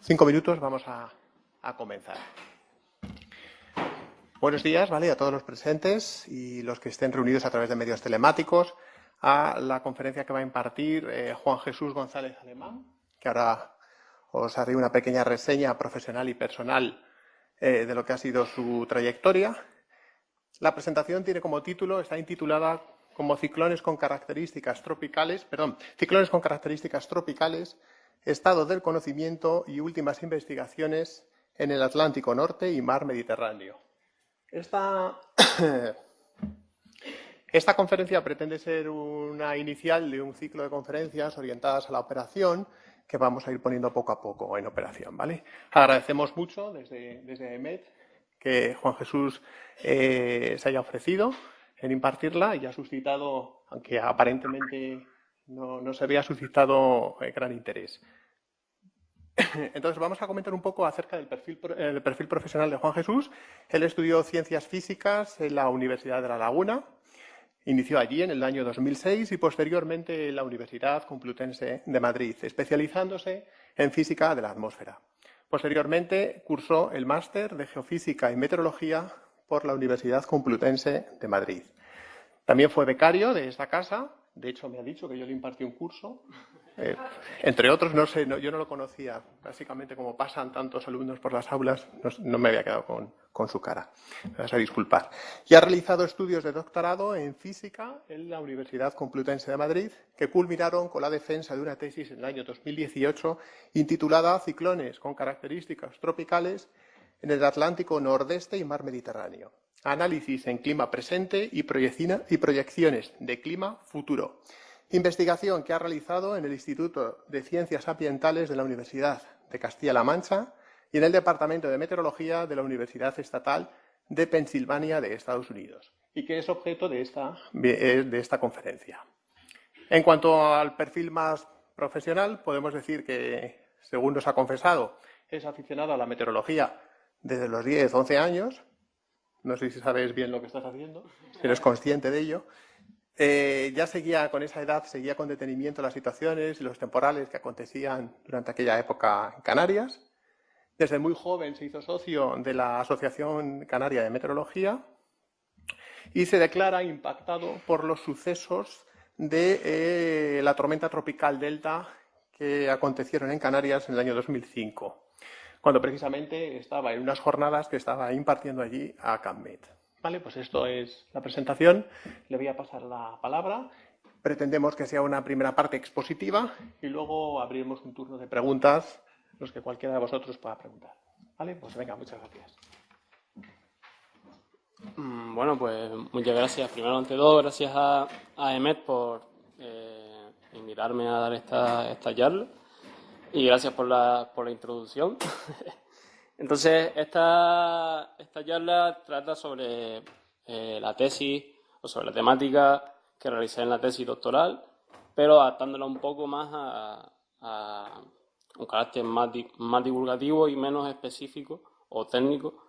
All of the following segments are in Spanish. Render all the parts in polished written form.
5 minutos, vamos a comenzar. Buenos días, ¿vale? A todos los presentes y los que estén reunidos a través de medios telemáticos a la conferencia que va a impartir Juan Jesús González Alemán, que ahora os haré una pequeña reseña profesional y personal de lo que ha sido su trayectoria. La presentación tiene como título, está intitulada como Ciclones con características tropicales, estado del conocimiento y últimas investigaciones en el Atlántico Norte y Mar Mediterráneo. Esta conferencia pretende ser una inicial de un ciclo de conferencias orientadas a la operación que vamos a ir poniendo poco a poco en operación, ¿vale? Agradecemos mucho desde EMET que Juan Jesús se haya ofrecido en impartirla y ha suscitado, aunque aparentemente no se había suscitado gran interés. Entonces vamos a comentar un poco acerca del perfil profesional de Juan Jesús. Él estudió Ciencias Físicas en la Universidad de La Laguna, inició allí en el año 2006 y posteriormente en la Universidad Complutense de Madrid, especializándose en Física de la Atmósfera. Posteriormente cursó el máster de Geofísica y Meteorología por la Universidad Complutense de Madrid. También fue becario de esta casa, de hecho me ha dicho que yo le impartí un curso, entre otros, no sé, yo no lo conocía, básicamente como pasan tantos alumnos por las aulas, no me había quedado con su cara, me vas a disculpar. Y ha realizado estudios de doctorado en Física en la Universidad Complutense de Madrid, que culminaron con la defensa de una tesis en el año 2018 intitulada Ciclones con características tropicales en el Atlántico Nordeste y Mar Mediterráneo. Análisis en clima presente y proyecciones de clima futuro. Investigación que ha realizado en el Instituto de Ciencias Ambientales de la Universidad de Castilla-La Mancha y en el Departamento de Meteorología de la Universidad Estatal de Pensilvania de Estados Unidos, y que es objeto de esta conferencia. En cuanto al perfil más profesional, podemos decir que, según nos ha confesado, es aficionado a la meteorología desde los 10, 11 años. No sé si sabes bien lo que estás haciendo, si eres consciente de ello. Ya seguía con esa edad, seguía con detenimiento las situaciones y los temporales que acontecían durante aquella época en Canarias. Desde muy joven se hizo socio de la Asociación Canaria de Meteorología y se declara impactado por los sucesos de la tormenta tropical Delta que acontecieron en Canarias en el año 2005, cuando precisamente estaba en unas jornadas que estaba impartiendo allí a CAMMET. Vale, pues esto es la presentación. Le voy a pasar la palabra. Pretendemos que sea una primera parte expositiva y luego abriremos un turno de preguntas, los que cualquiera de vosotros pueda preguntar. Vale, pues venga, muchas gracias. Bueno, pues muchas gracias. Primero, ante todo, gracias a EMET por invitarme a dar esta charla y gracias por la introducción. Entonces, esta charla trata sobre la tesis o sobre la temática que realicé en la tesis doctoral, pero adaptándola un poco más a un carácter más divulgativo y menos específico o técnico,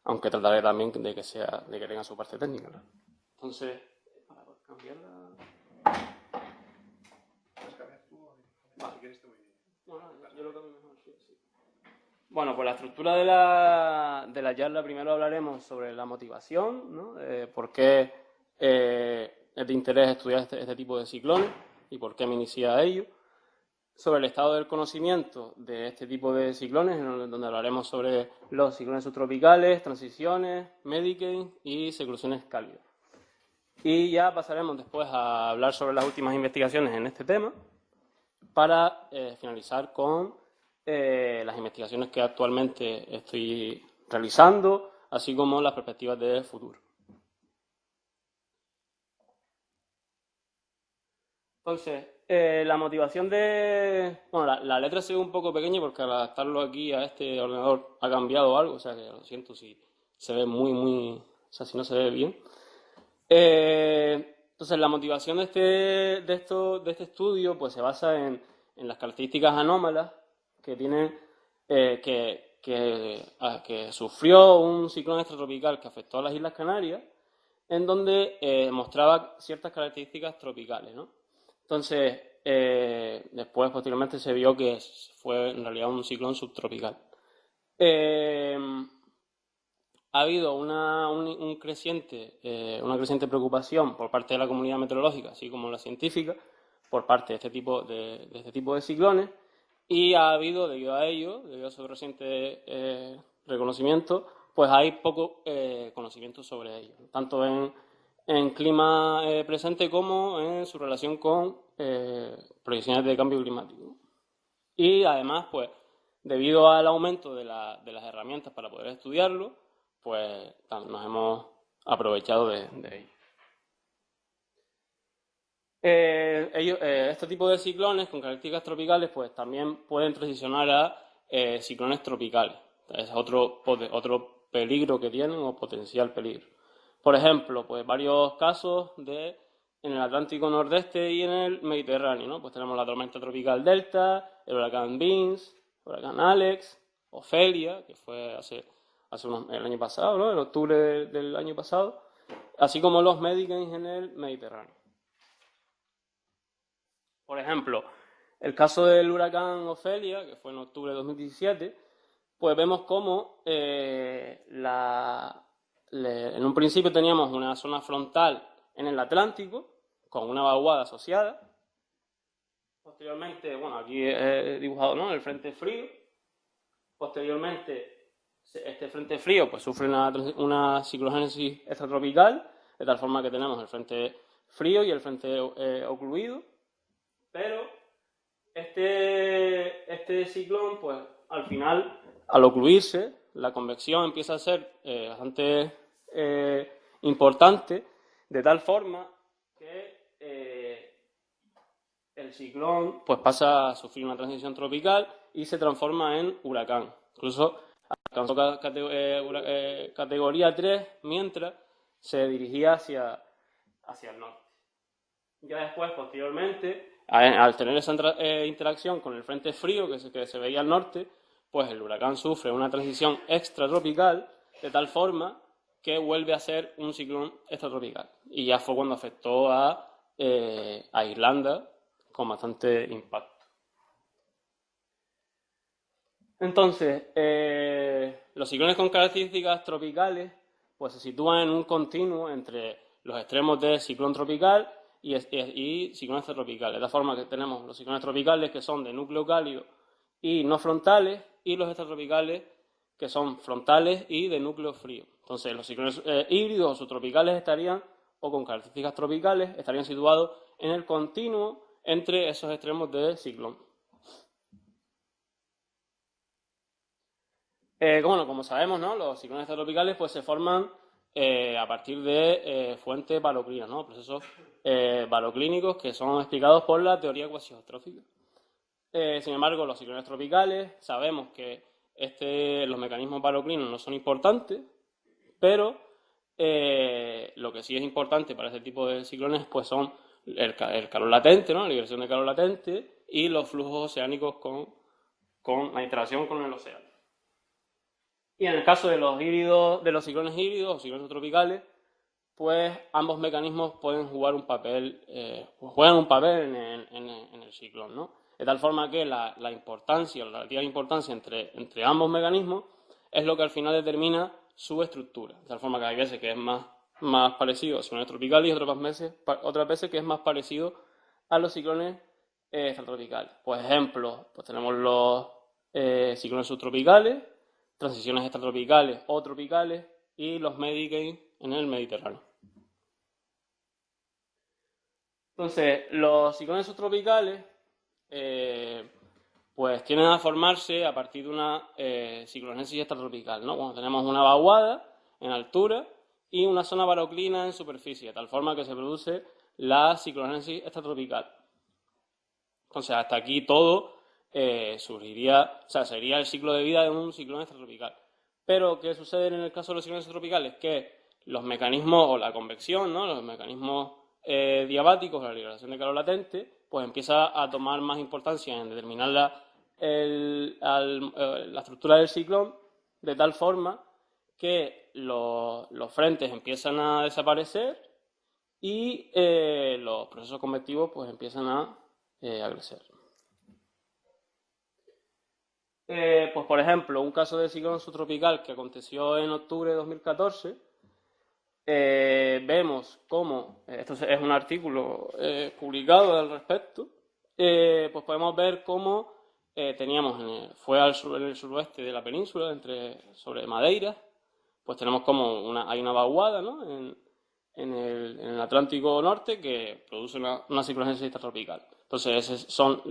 aunque trataré también de que tenga su parte técnica, ¿no? Entonces, para cambiarla... ¿Puedes cambiar tú? Vale. Si quieres te voy... yo lo cambio mejor, sí. Bueno, pues la estructura de la charla, primero hablaremos sobre la motivación, ¿no? Por qué es de interés estudiar este tipo de ciclones y por qué me inicié a ello. Sobre el estado del conocimiento de este tipo de ciclones, donde hablaremos sobre los ciclones subtropicales, transiciones, Medicaid y seclusiones cálidas. Y ya pasaremos después a hablar sobre las últimas investigaciones en este tema para finalizar con las investigaciones que actualmente estoy realizando, así como las perspectivas de futuro. Entonces, la motivación de... Bueno, la letra se ve un poco pequeña porque al adaptarlo aquí a este ordenador ha cambiado algo, o sea que lo siento si se ve muy... O sea, si no se ve bien. Entonces, la motivación de este estudio pues se basa en las características anómalas que tiene... que sufrió un ciclón extratropical que afectó a las Islas Canarias, en donde mostraba ciertas características tropicales, ¿no? Entonces, después, posteriormente, se vio que fue en realidad un ciclón subtropical. Ha habido una creciente preocupación por parte de la comunidad meteorológica, así como la científica, por parte de este tipo de ciclones, y ha habido, debido a ello, debido a su reciente reconocimiento, pues hay poco conocimiento sobre ello, tanto en clima presente como en su relación con proyecciones de cambio climático. Y además, pues, debido al aumento de las herramientas para poder estudiarlo, pues nos hemos aprovechado de ello. Este tipo de ciclones con características tropicales pues también pueden transicionar a ciclones tropicales. Es otro peligro que tienen o potencial peligro. Por ejemplo, pues varios casos en el Atlántico Nordeste y en el Mediterráneo, ¿no? Pues tenemos la tormenta tropical Delta, el huracán Vince, el huracán Alex, Ofelia, que fue el año pasado, ¿no? En octubre del año pasado, así como los Hurricanes en el Mediterráneo. Por ejemplo, el caso del huracán Ofelia, que fue en octubre de 2017, pues vemos cómo en un principio teníamos una zona frontal en el Atlántico, con una vaguada asociada. Posteriormente, bueno, aquí he dibujado, ¿no?, el frente frío. Posteriormente, este frente frío pues sufre una ciclogénesis extratropical, de tal forma que tenemos el frente frío y el frente ocluido. Pero este ciclón, pues al final, al ocluirse, la convección empieza a ser bastante importante, de tal forma que el ciclón pues pasa a sufrir una transición tropical y se transforma en huracán. Incluso alcanzó categoría 3 mientras se dirigía hacia el norte. Ya después, posteriormente, al tener esa interacción con el frente frío que se veía al norte, pues el huracán sufre una transición extratropical de tal forma que vuelve a ser un ciclón extratropical. Y ya fue cuando afectó a Irlanda con bastante impacto. Entonces, los ciclones con características tropicales pues se sitúan en un continuo entre los extremos de ciclón tropical y ciclón extratropical. De la forma que tenemos los ciclones tropicales que son de núcleo cálido y no frontales, y los extratropicales que son frontales y de núcleo frío. Entonces, los ciclones híbridos o subtropicales estarían, o con características tropicales, estarían situados en el continuo entre esos extremos de ciclón. Bueno, como sabemos, ¿no?, los ciclones extratropicales pues se forman a partir de fuentes baroclinas, ¿no?, procesos baroclínicos que son explicados por la teoría cuasigeostrófica. Sin embargo, los ciclones tropicales sabemos que los mecanismos baroclinos no son importantes, pero lo que sí es importante para este tipo de ciclones pues son el calor latente, ¿no?, la liberación de calor latente y los flujos oceánicos con la interacción con el océano. Y en el caso de los ciclones híbridos o ciclones tropicales, pues ambos mecanismos pueden jugar un papel, juegan un papel en el ciclón, ¿no? De tal forma que la importancia, la relativa importancia entre ambos mecanismos es lo que al final determina su estructura. De tal forma que hay veces que es más parecido a ciclones tropicales y otras veces que es más parecido a los ciclones extratropicales. Por ejemplo, pues tenemos los ciclones subtropicales, transiciones extratropicales o tropicales y los Hurricanes en el Mediterráneo. Entonces, los ciclones subtropicales pues tienden a formarse a partir de una ciclogénesis extratropical, ¿no? Cuando tenemos una vaguada en altura y una zona baroclina en superficie, de tal forma que se produce la ciclogénesis extratropical. Entonces, hasta aquí todo sería el ciclo de vida de un ciclón extratropical. Pero, ¿qué sucede en el caso de los ciclones extratropical? Que los mecanismos, o la convección, ¿no?, los mecanismos diabáticos, la liberación de calor latente, pues empieza a tomar más importancia en determinar la estructura del ciclón, de tal forma que los frentes empiezan a desaparecer y los procesos convectivos pues empiezan a a crecer. Pues por ejemplo, un caso de ciclón subtropical que aconteció en octubre de 2014, vemos cómo, esto es un artículo publicado al respecto, pues podemos ver cómo teníamos, fue en el suroeste de la península, sobre Madeira, pues tenemos como hay una vaguada, ¿no?, en el Atlántico Norte que produce una ciclogénesis extratropical. Entonces, esos son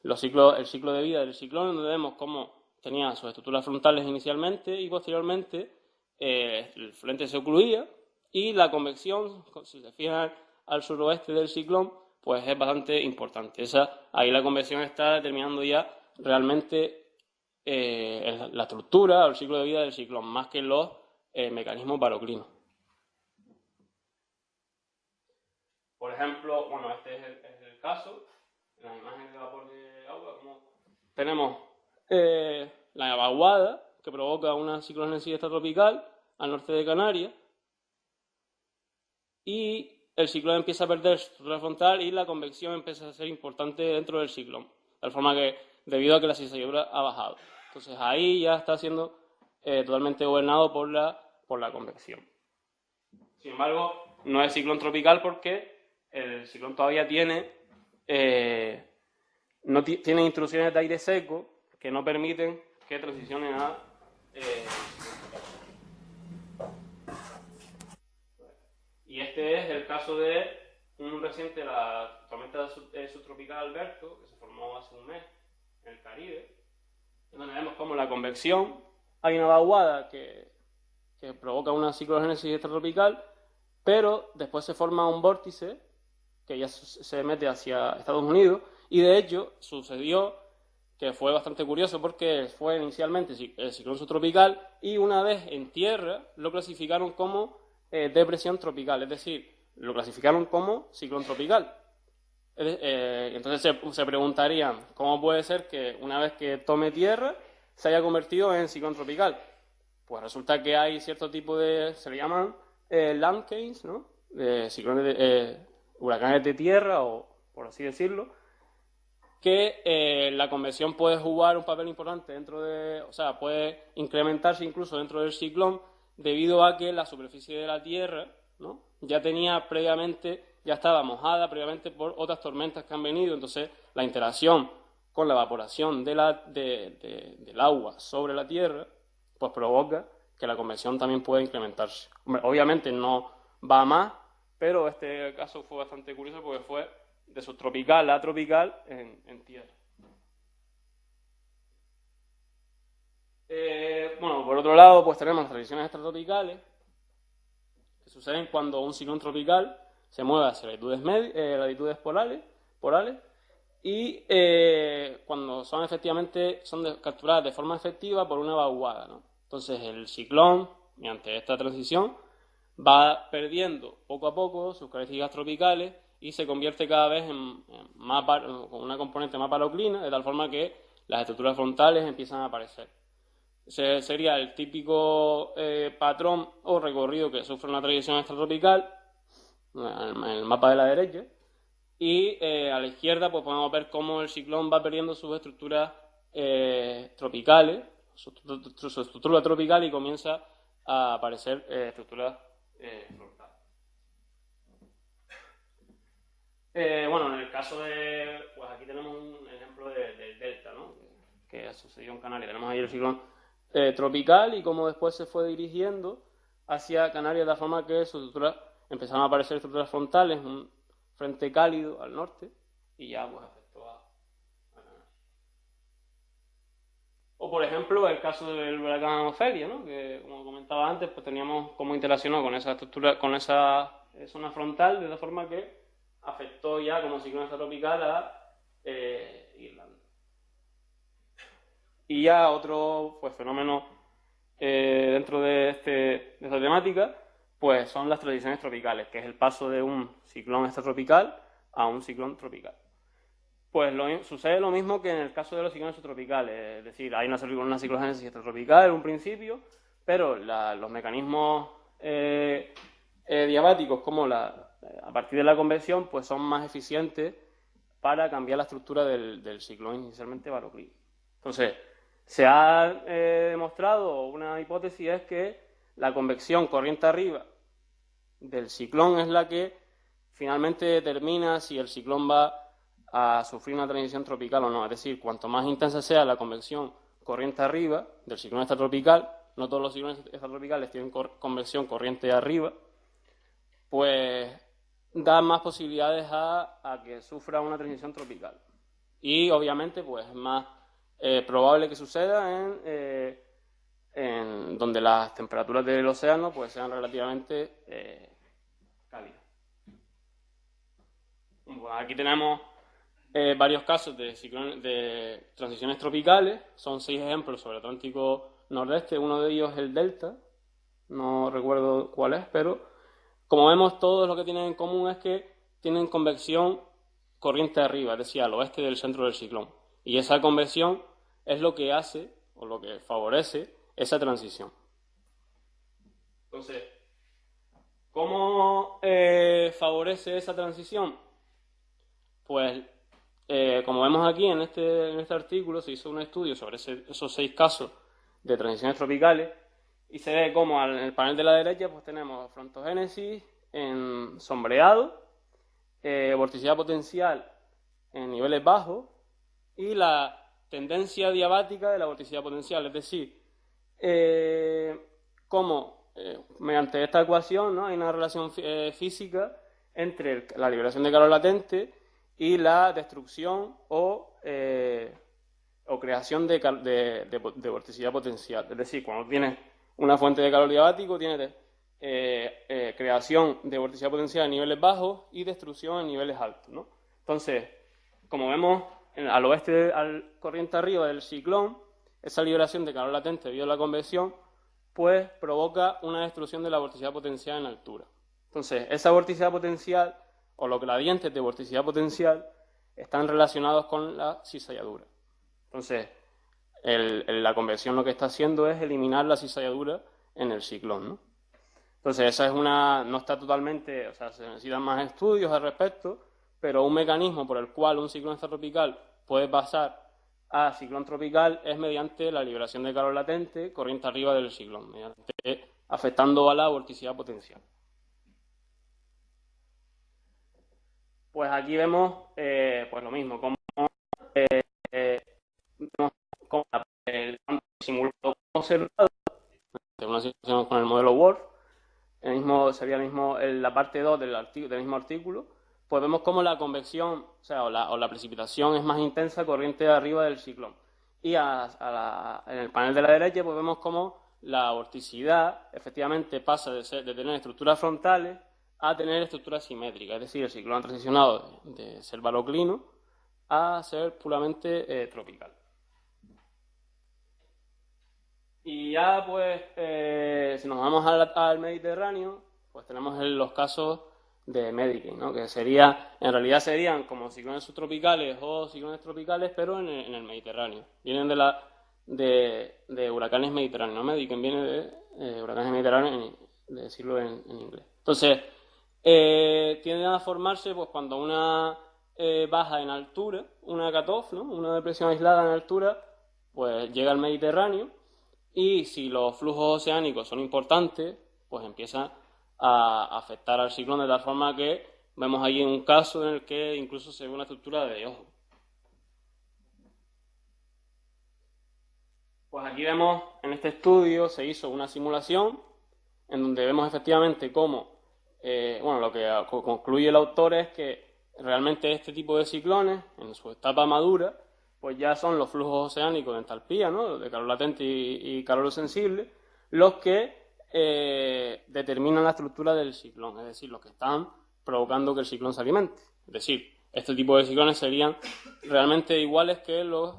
el ciclo de vida del ciclón, donde vemos cómo tenía sus estructuras frontales inicialmente y posteriormente el frente se ocluía y la convección, si se fijan al suroeste del ciclón, pues es bastante importante. Ahí la convección está determinando ya realmente la estructura o el ciclo de vida del ciclón, más que los mecanismos baroclinos. Por ejemplo, bueno, este es el caso, en las imágenes de vapor de agua, como tenemos la vaguada que provoca una ciclogénesis extratropical al norte de Canarias y el ciclón empieza a perder su estructura frontal y la convección empieza a ser importante dentro del ciclón, de tal forma que debido a que la cizalladura ha bajado. Entonces ahí ya está siendo totalmente gobernado por la convección. Sin embargo, no es ciclón tropical porque el ciclón todavía tiene intrusiones de aire seco que no permiten que transicione a y este es el caso de la tormenta subtropical Alberto, que se formó hace un mes en el Caribe, donde vemos como la convección, hay una vaguada que provoca una ciclogénesis extratropical, pero después se forma un vórtice que ya se mete hacia Estados Unidos, y de hecho sucedió que fue bastante curioso porque fue inicialmente el ciclón subtropical y una vez en tierra lo clasificaron como depresión tropical, es decir, lo clasificaron como ciclón tropical. Entonces se preguntarían, ¿cómo puede ser que una vez que tome tierra se haya convertido en ciclón tropical? Pues resulta que hay cierto tipo se le llaman landcanes, ¿no?, ciclones huracanes de tierra, o por así decirlo, que la convección puede jugar un papel importante puede incrementarse incluso dentro del ciclón debido a que la superficie de la Tierra, ¿no?, ya estaba mojada previamente por otras tormentas que han venido. Entonces la interacción con la evaporación del agua sobre la Tierra pues provoca que la convección también pueda incrementarse. Hombre, obviamente no va a más, pero este caso fue bastante curioso porque fue de subtropical a tropical en tierra. Bueno, por otro lado, pues tenemos las transiciones extratropicales, que suceden cuando un ciclón tropical se mueve hacia latitudes polares y cuando son capturadas de forma efectiva por una vaguada, ¿no? Entonces el ciclón, mediante esta transición, va perdiendo poco a poco sus características tropicales y se convierte cada vez con una componente más baroclina, de tal forma que las estructuras frontales empiezan a aparecer. Ese sería el típico patrón o recorrido que sufre una transición extratropical en el mapa de la derecha, y a la izquierda pues podemos ver cómo el ciclón va perdiendo sus estructuras tropicales, su estructura tropical, y comienza a aparecer estructuras frontales. Bueno, en el caso pues aquí tenemos un ejemplo del delta, ¿no?, que sucedió en Canarias. Tenemos ahí el ciclón tropical y cómo después se fue dirigiendo hacia Canarias, de la forma que empezaron a aparecer estructuras frontales, un frente cálido al norte, y ya pues afectó a Canarias. O por ejemplo el caso del huracán Ofelia, ¿no?, que como comentaba antes, pues teníamos cómo interaccionó con esa estructura, con esa zona frontal, de la forma que afectó ya como ciclón extratropical a Irlanda. Y ya otro pues fenómeno dentro de esta temática pues son las transiciones tropicales, que es el paso de un ciclón extratropical a un ciclón tropical. Pues sucede lo mismo que en el caso de los ciclones subtropicales, es decir, hay una ciclogénesis extratropical en un principio, pero los mecanismos diabáticos como a partir de la convección pues son más eficientes para cambiar la estructura del ciclón inicialmente baroclino. Entonces, se ha demostrado, una hipótesis es que la convección corriente arriba del ciclón es la que finalmente determina si el ciclón va a sufrir una transición tropical o no. Es decir, cuanto más intensa sea la convección corriente arriba del ciclón extratropical, no todos los ciclones extratropicales tienen convección corriente arriba, pues da más posibilidades a que sufra una transición tropical. Y obviamente pues es más probable que suceda en donde las temperaturas del océano pues sean relativamente cálidas. Bueno, aquí tenemos varios casos de transiciones tropicales. Son 6 ejemplos sobre el Atlántico Nordeste. Uno de ellos es el delta, no recuerdo cuál es, pero como vemos, todos lo que tienen en común es que tienen convección corriente arriba, es decir, al oeste del centro del ciclón. Y esa convección es lo que hace, o lo que favorece, esa transición. Entonces, ¿cómo favorece esa transición? Pues, como vemos aquí en este artículo, se hizo un estudio sobre esos 6 casos de transiciones tropicales, y se ve como en el panel de la derecha pues tenemos frontogénesis en sombreado, vorticidad potencial en niveles bajos y la tendencia diabática de la vorticidad potencial. Es decir, como mediante esta ecuación, ¿no?, hay una relación física entre la liberación de calor latente y la destrucción o creación de vorticidad potencial. Es decir, cuando tienes una fuente de calor diabático, tienes creación de vorticidad potencial en niveles bajos y destrucción en niveles altos, ¿no? Entonces, como vemos, al oeste, al corriente arriba del ciclón, esa liberación de calor latente debido a la convección, pues provoca una destrucción de la vorticidad potencial en altura. Entonces, esa vorticidad potencial, o los gradientes de vorticidad potencial, están relacionados con la cizalladura. Entonces, la convección lo que está haciendo es eliminar la cizalladura en el ciclón, ¿no? Entonces, esa es no está totalmente, o sea, se necesitan más estudios al respecto, pero un mecanismo por el cual un ciclón extratropical puede pasar a ciclón tropical es mediante la liberación de calor latente corriente arriba del ciclón, afectando a la vorticidad potencial. Pues aquí vemos pues lo mismo, como el simulado observado de una situación con el modelo WRF, sería la parte 2 del mismo artículo, pues vemos cómo la convección, o la precipitación es más intensa corriente arriba del ciclón. Y en el panel de la derecha pues vemos cómo la vorticidad efectivamente pasa de tener estructuras frontales a tener estructuras simétricas, es decir, el ciclón ha transicionado de ser baroclino a ser puramente tropical. Y ya pues, si nos vamos al Mediterráneo, pues tenemos los casos de Medicaid, ¿no?, que en realidad serían como ciclones subtropicales o ciclones tropicales, pero en el Mediterráneo. Vienen de huracanes mediterráneos, ¿no? Medicaid viene de huracanes mediterráneos, de decirlo en inglés. Entonces, tienden a formarse pues cuando una baja en altura, una cutoff, ¿no?, una depresión aislada en altura, pues llega al Mediterráneo, y si los flujos oceánicos son importantes, pues empieza a afectar al ciclón de tal forma que vemos ahí un caso en el que incluso se ve una estructura de ojo. Pues aquí vemos, en este estudio se hizo una simulación en donde vemos efectivamente cómo, lo que concluye el autor es que realmente este tipo de ciclones, en su etapa madura, pues ya son los flujos oceánicos de entalpía, ¿no?, de calor latente y calor sensible, los que determinan la estructura del ciclón, es decir, los que están provocando que el ciclón se alimente. Es decir, este tipo de ciclones serían realmente iguales que los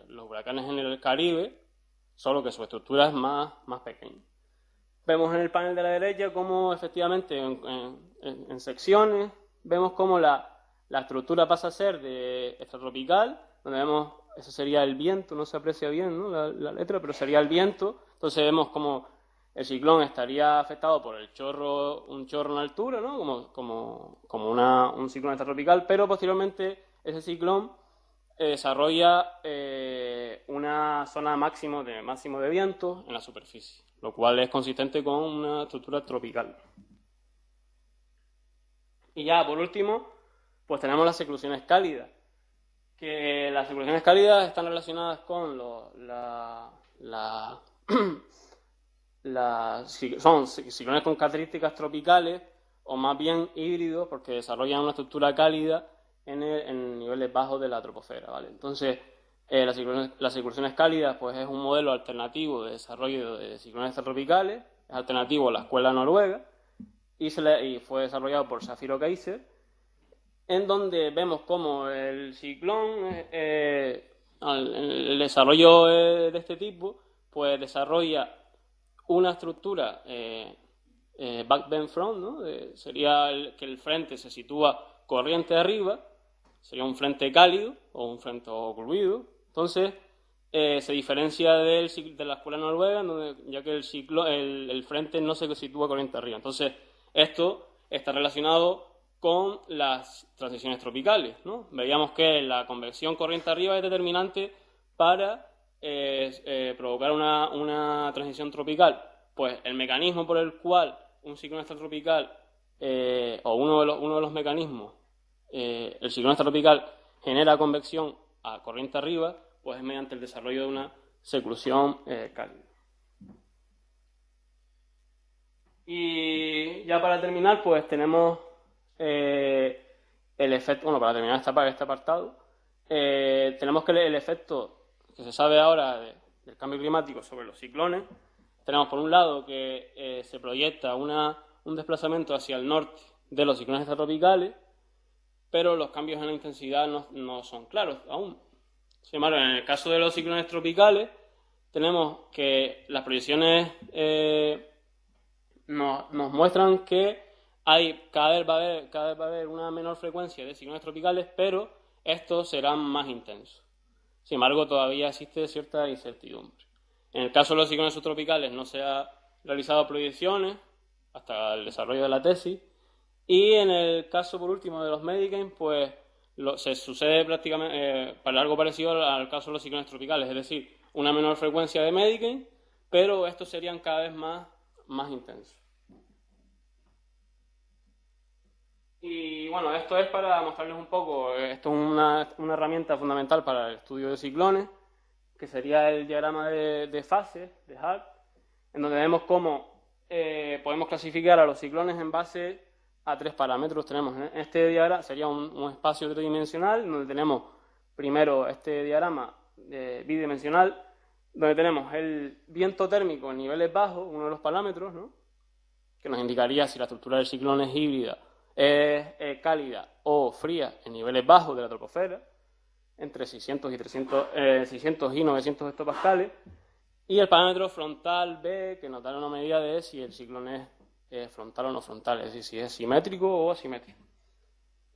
huracanes en el Caribe, solo que su estructura es más pequeña. Vemos en el panel de la derecha cómo efectivamente en secciones vemos cómo la estructura pasa a ser de extratropical, donde vemos, eso sería el viento, no se aprecia bien, ¿no?, la letra, pero sería el viento. Entonces vemos cómo el ciclón estaría afectado por un chorro en altura, ¿no?, como un ciclón extratropical, pero posteriormente ese ciclón desarrolla una zona máximo de viento en la superficie, lo cual es consistente con una estructura tropical. Y ya, por último, pues tenemos las seclusiones cálidas, que las seclusiones cálidas están relacionadas con son ciclones con características tropicales o más bien híbridos porque desarrollan una estructura cálida en niveles bajos de la troposfera, ¿vale? Entonces, las seclusiones cálidas pues es un modelo alternativo de desarrollo de ciclones tropicales, es alternativo a la escuela noruega y fue desarrollado por Shapiro Kaiser, en donde vemos cómo el ciclón, el desarrollo de este tipo, pues desarrolla una estructura back-bend front, ¿no? Sería que el frente se sitúa corriente arriba, sería un frente cálido o un frente ocurrido. Entonces, se diferencia de la escuela noruega, ya que el frente no se sitúa corriente arriba. Entonces, esto está relacionado con las transiciones tropicales, ¿no? Veíamos que la convección corriente arriba es determinante para provocar una transición tropical. Pues el mecanismo por el cual un ciclón extratropical, o uno de los mecanismos, el ciclón extratropical genera convección a corriente arriba, pues es mediante el desarrollo de una seclusión cálida. Y ya para terminar, pues tenemos el efecto, bueno, para terminar este apartado, tenemos que el efecto que se sabe ahora del cambio climático sobre los ciclones. Tenemos por un lado que se proyecta un desplazamiento hacia el norte de los ciclones extratropicales, pero los cambios en la intensidad no son claros aún. Sin embargo, en el caso de los ciclones tropicales, tenemos que las proyecciones nos muestran que cada vez va a haber una menor frecuencia de ciclones tropicales, pero estos serán más intensos. Sin embargo, todavía existe cierta incertidumbre. En el caso de los ciclones subtropicales no se han realizado proyecciones hasta el desarrollo de la tesis. Y en el caso, por último, de los Medicaid, pues se sucede prácticamente para algo parecido al caso de los ciclones tropicales, es decir, una menor frecuencia de Medicaid, pero estos serían cada vez más intensos. Y bueno, esto es para mostrarles un poco, esto es una herramienta fundamental para el estudio de ciclones, que sería el diagrama de fases de Hart, en donde vemos cómo podemos clasificar a los ciclones en base a 3 parámetros. Tenemos en este diagrama, sería un espacio tridimensional, donde tenemos primero este diagrama bidimensional, donde tenemos el viento térmico en niveles bajos, uno de los parámetros, ¿no?, que nos indicaría si la estructura del ciclón es híbrida, es cálida o fría en niveles bajos de la troposfera, entre 600 y 900 hectopascales, y el parámetro frontal B, que nos da una medida de si el ciclón es frontal o no frontal, es decir, si es simétrico o asimétrico.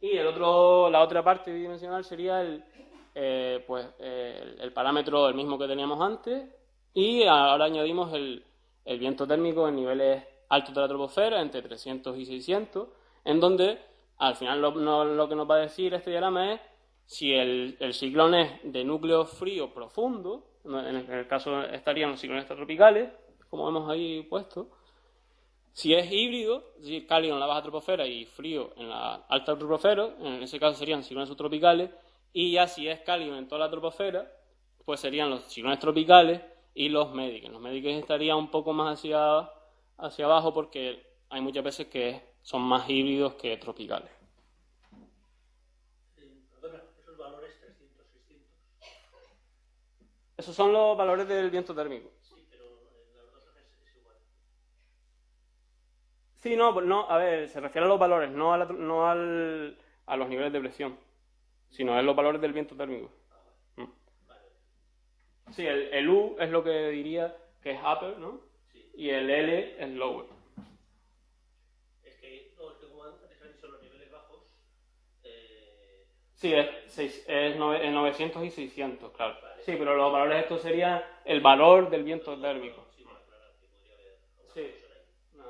Y la otra parte bidimensional sería el parámetro, el mismo que teníamos antes, y ahora añadimos el viento térmico en niveles altos de la troposfera, entre 300 y 600, en donde al final lo que nos va a decir este diagrama es si el ciclón es de núcleo frío profundo, en el caso estarían los ciclones extratropicales, como vemos ahí puesto. Si es híbrido, es decir, cálido en la baja troposfera y frío en la alta troposfera, en ese caso serían ciclones subtropicales, y ya si es cálido en toda la troposfera, pues serían los ciclones tropicales y los Medicaid. Los Medicaid estarían un poco más hacia abajo porque hay muchas veces que son más híbridos que tropicales. ¿Esos valores 300, 600? Esos son los valores del viento térmico. Sí, pero en las dos es igual. Sí, no, a ver, se refiere a los valores, no a los niveles de presión, sino a los valores del viento térmico. Vale. Sí, el U es lo que diría que es upper, ¿no? Sí. Y el L es lower. Es que como antes han dicho los niveles bajos. Sí, es 900 y 600, claro. Vale. Sí, pero los valores estos serían el valor del viento térmico. Sí, para aclarar, que podría haber alguna Sí. cosa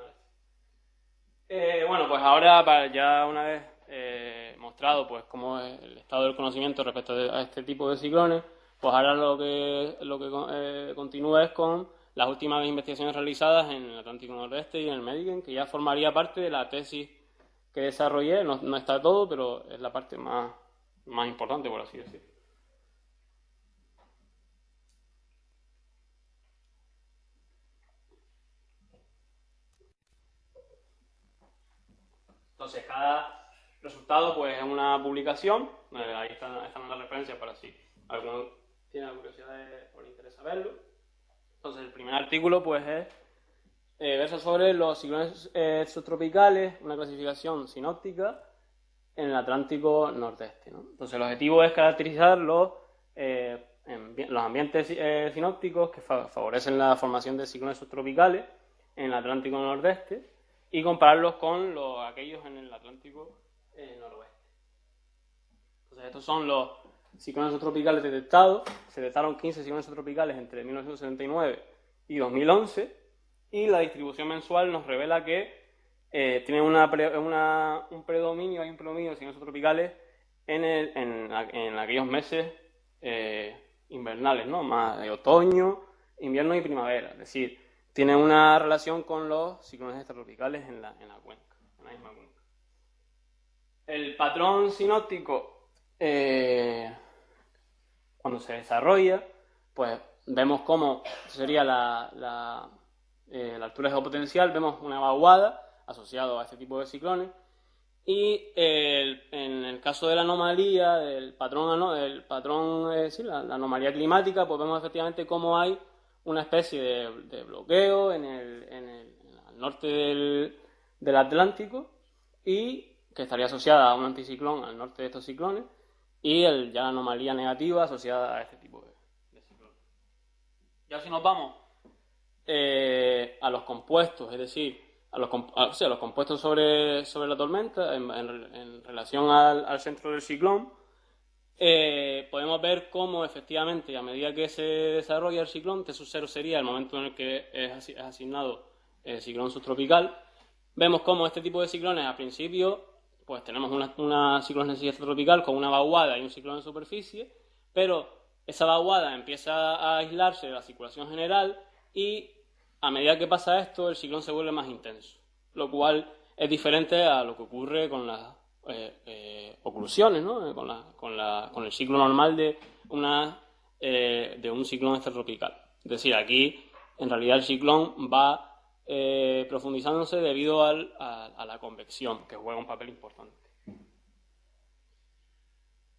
ahí. Bueno, pues ahora, ya una vez demostrado pues cómo es el estado del conocimiento respecto a este tipo de ciclones, pues ahora lo que continúa es con las últimas investigaciones realizadas en el Atlántico Nordeste y en el Medigen, que ya formaría parte de la tesis que desarrollé. No está todo, pero es la parte más importante, por así decirlo. Entonces, cada resultado pues es una publicación. Ahí están las referencias para si alguno tiene la curiosidad o le interesa verlo. Entonces, el primer artículo pues versa sobre los ciclones subtropicales, una clasificación sinóptica en el Atlántico Nordeste, ¿no? Entonces, el objetivo es caracterizar los ambientes sinópticos que favorecen la formación de ciclones subtropicales en el Atlántico Nordeste y compararlos con aquellos en el Atlántico Noroeste. Entonces, estos son los ciclones subtropicales detectados. Se detectaron 15 ciclones subtropicales entre 1979 y 2011, y la distribución mensual nos revela que tiene un predominio de ciclones subtropicales en aquellos meses invernales, ¿no? Más de otoño, invierno y primavera. Es decir, tiene una relación con los ciclones extratropicales en la cuenca, en la misma cuenca. El patrón sinóptico, cuando se desarrolla, pues vemos cómo sería la altura geopotencial. Vemos una vaguada asociada a este tipo de ciclones, y en el caso de la anomalía, del patrón, la anomalía climática, pues vemos efectivamente cómo hay una especie de bloqueo al norte del Atlántico, y que estaría asociada a un anticiclón al norte de estos ciclones, y ya la anomalía negativa asociada a este tipo de ciclones. Ya si nos vamos a los compuestos, es decir, a los compuestos sobre la tormenta en relación al centro del ciclón, podemos ver cómo efectivamente a medida que se desarrolla el ciclón, T0 sería el momento en el que es asignado el ciclón subtropical. Vemos cómo este tipo de ciclones al principio pues tenemos una ciclogenesis extratropical con una vaguada y un ciclón en superficie, pero esa vaguada empieza a aislarse de la circulación general, y a medida que pasa esto el ciclón se vuelve más intenso, lo cual es diferente a lo que ocurre con las oclusiones, ¿no? con el ciclo normal de un ciclón extratropical. Es decir, aquí en realidad el ciclón va profundizándose debido a la convección, que juega un papel importante.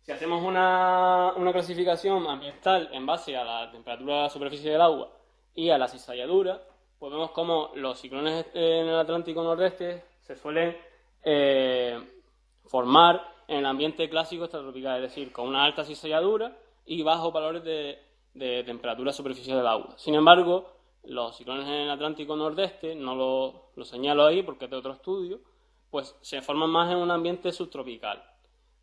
Si hacemos una clasificación ambiental en base a la temperatura de la superficie del agua y a la cizalladura, pues vemos cómo los ciclones en el Atlántico Nordeste se suelen formar en el ambiente clásico extratropical, es decir, con una alta cizalladura y bajos valores de temperatura superficial del agua. Sin embargo, los ciclones en el Atlántico Nordeste, no lo señalo ahí porque es de otro estudio, pues se forman más en un ambiente subtropical.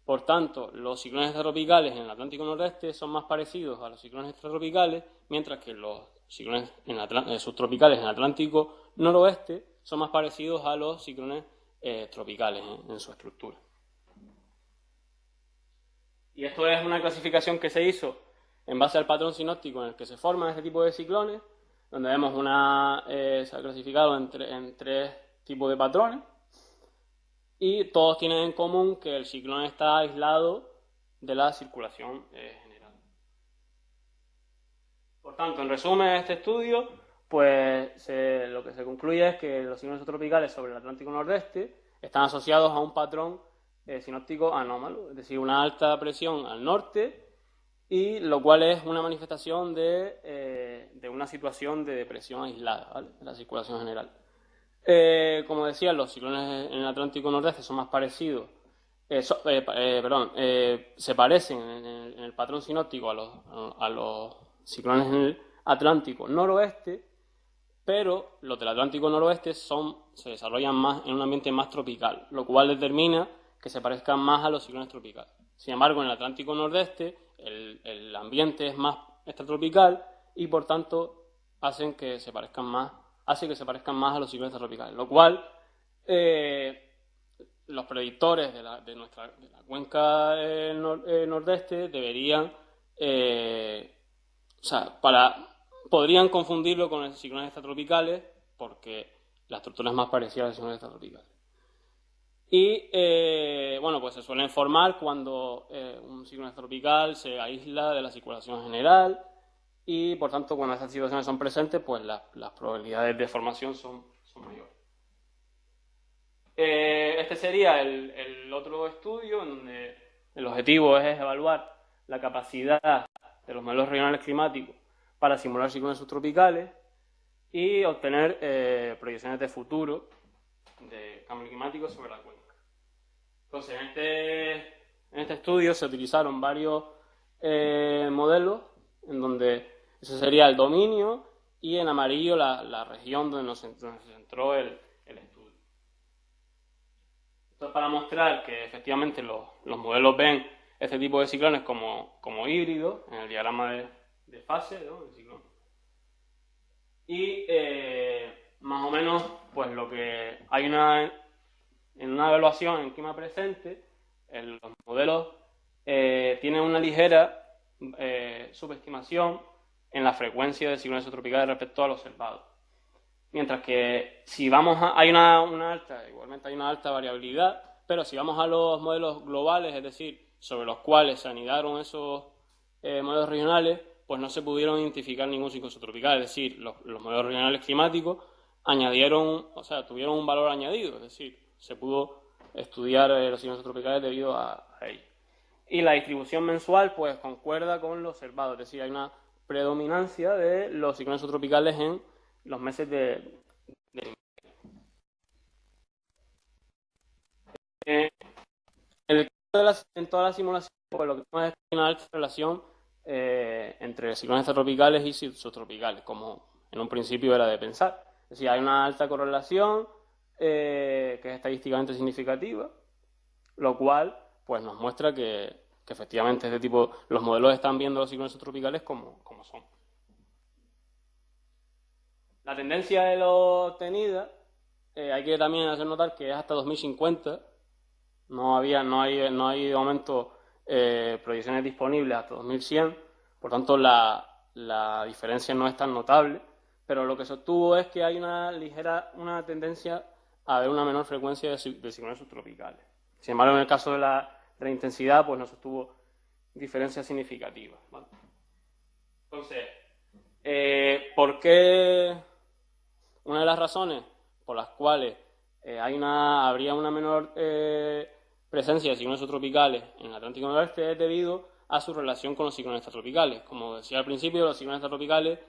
Por tanto, los ciclones extratropicales en el Atlántico Nordeste son más parecidos a los ciclones extratropicales, mientras que los ciclones subtropicales en el Atlántico Noroeste son más parecidos a los ciclones tropicales en su estructura. Y esto es una clasificación que se hizo en base al patrón sinóptico en el que se forman este tipo de ciclones, donde vemos se ha clasificado en 3 tipos de patrones, y todos tienen en común que el ciclón está aislado de la circulación general. Por tanto, en resumen de este estudio, pues lo que se concluye es que los ciclones subtropicales sobre el Atlántico Nordeste están asociados a un patrón sinóptico anómalo, es decir, una alta presión al norte, y lo cual es una manifestación de una situación de depresión aislada, ¿vale?, de la circulación general. Como decía, los ciclones en el Atlántico Nordeste son más parecidos, se parecen en el patrón sinóptico a los ciclones en el Atlántico Noroeste, pero los del Atlántico Noroeste se desarrollan más en un ambiente más tropical, lo cual determina que se parezcan más a los ciclones tropicales. Sin embargo, en el Atlántico Nordeste el ambiente es más extratropical, y por tanto hace que se parezcan más a los ciclones tropicales, lo cual los predictores de la cuenca nordeste deberían, podrían confundirlo con ciclones extratropicales porque la estructura es más parecida a los ciclones extratropicales. Y, pues se suelen formar cuando un ciclón extratropical se aísla de la circulación general y, por tanto, cuando estas situaciones son presentes, pues las probabilidades de formación son mayores. Este sería el otro estudio en donde el objetivo es evaluar la capacidad de los modelos regionales climáticos para simular ciclones subtropicales y obtener proyecciones de futuro de cambio climático sobre la cuenca. Entonces, en este estudio se utilizaron varios modelos en donde ese sería el dominio y en amarillo la región donde se centró el estudio. Esto es para mostrar que efectivamente los modelos ven este tipo de ciclones como híbridos en el diagrama de fase, ¿no?, del ciclón. Y más o menos, pues lo que hay en una evaluación en clima presente, los modelos tienen una ligera subestimación en la frecuencia de ciclones subtropicales respecto al observado. Mientras que si vamos igualmente hay una alta variabilidad, pero si vamos a los modelos globales, es decir, sobre los cuales se anidaron esos modelos regionales, pues no se pudieron identificar ningún ciclón subtropical, es decir, los modelos regionales climáticos tuvieron un valor añadido, es decir, se pudo estudiar los ciclones subtropicales debido a ello. Y la distribución mensual pues concuerda con lo observado, es decir, hay una predominancia de los ciclones subtropicales en los meses de en todas las simulaciones, pues lo que tenemos es una alta relación entre ciclones extratropicales y subtropicales, como en un principio era de pensar. Es decir, hay una alta correlación que es estadísticamente significativa, lo cual pues nos muestra que efectivamente los modelos están viendo los ciclones subtropicales como son. La tendencia de lo obtenida, hay que también hacer notar que es hasta 2050, no hay de momento proyecciones disponibles hasta 2100, por tanto la diferencia no es tan notable, pero lo que se obtuvo es que hay una tendencia a haber una menor frecuencia de ciclones subtropicales. Sin embargo, en el caso de la intensidad, pues no se obtuvo diferencias significativas, ¿vale? Entonces, ¿por qué? Una de las razones por las cuales habría una menor presencia de ciclones subtropicales en el Atlántico Noreste es debido a su relación con los ciclones extratropicales. Como decía al principio, los ciclones extratropicales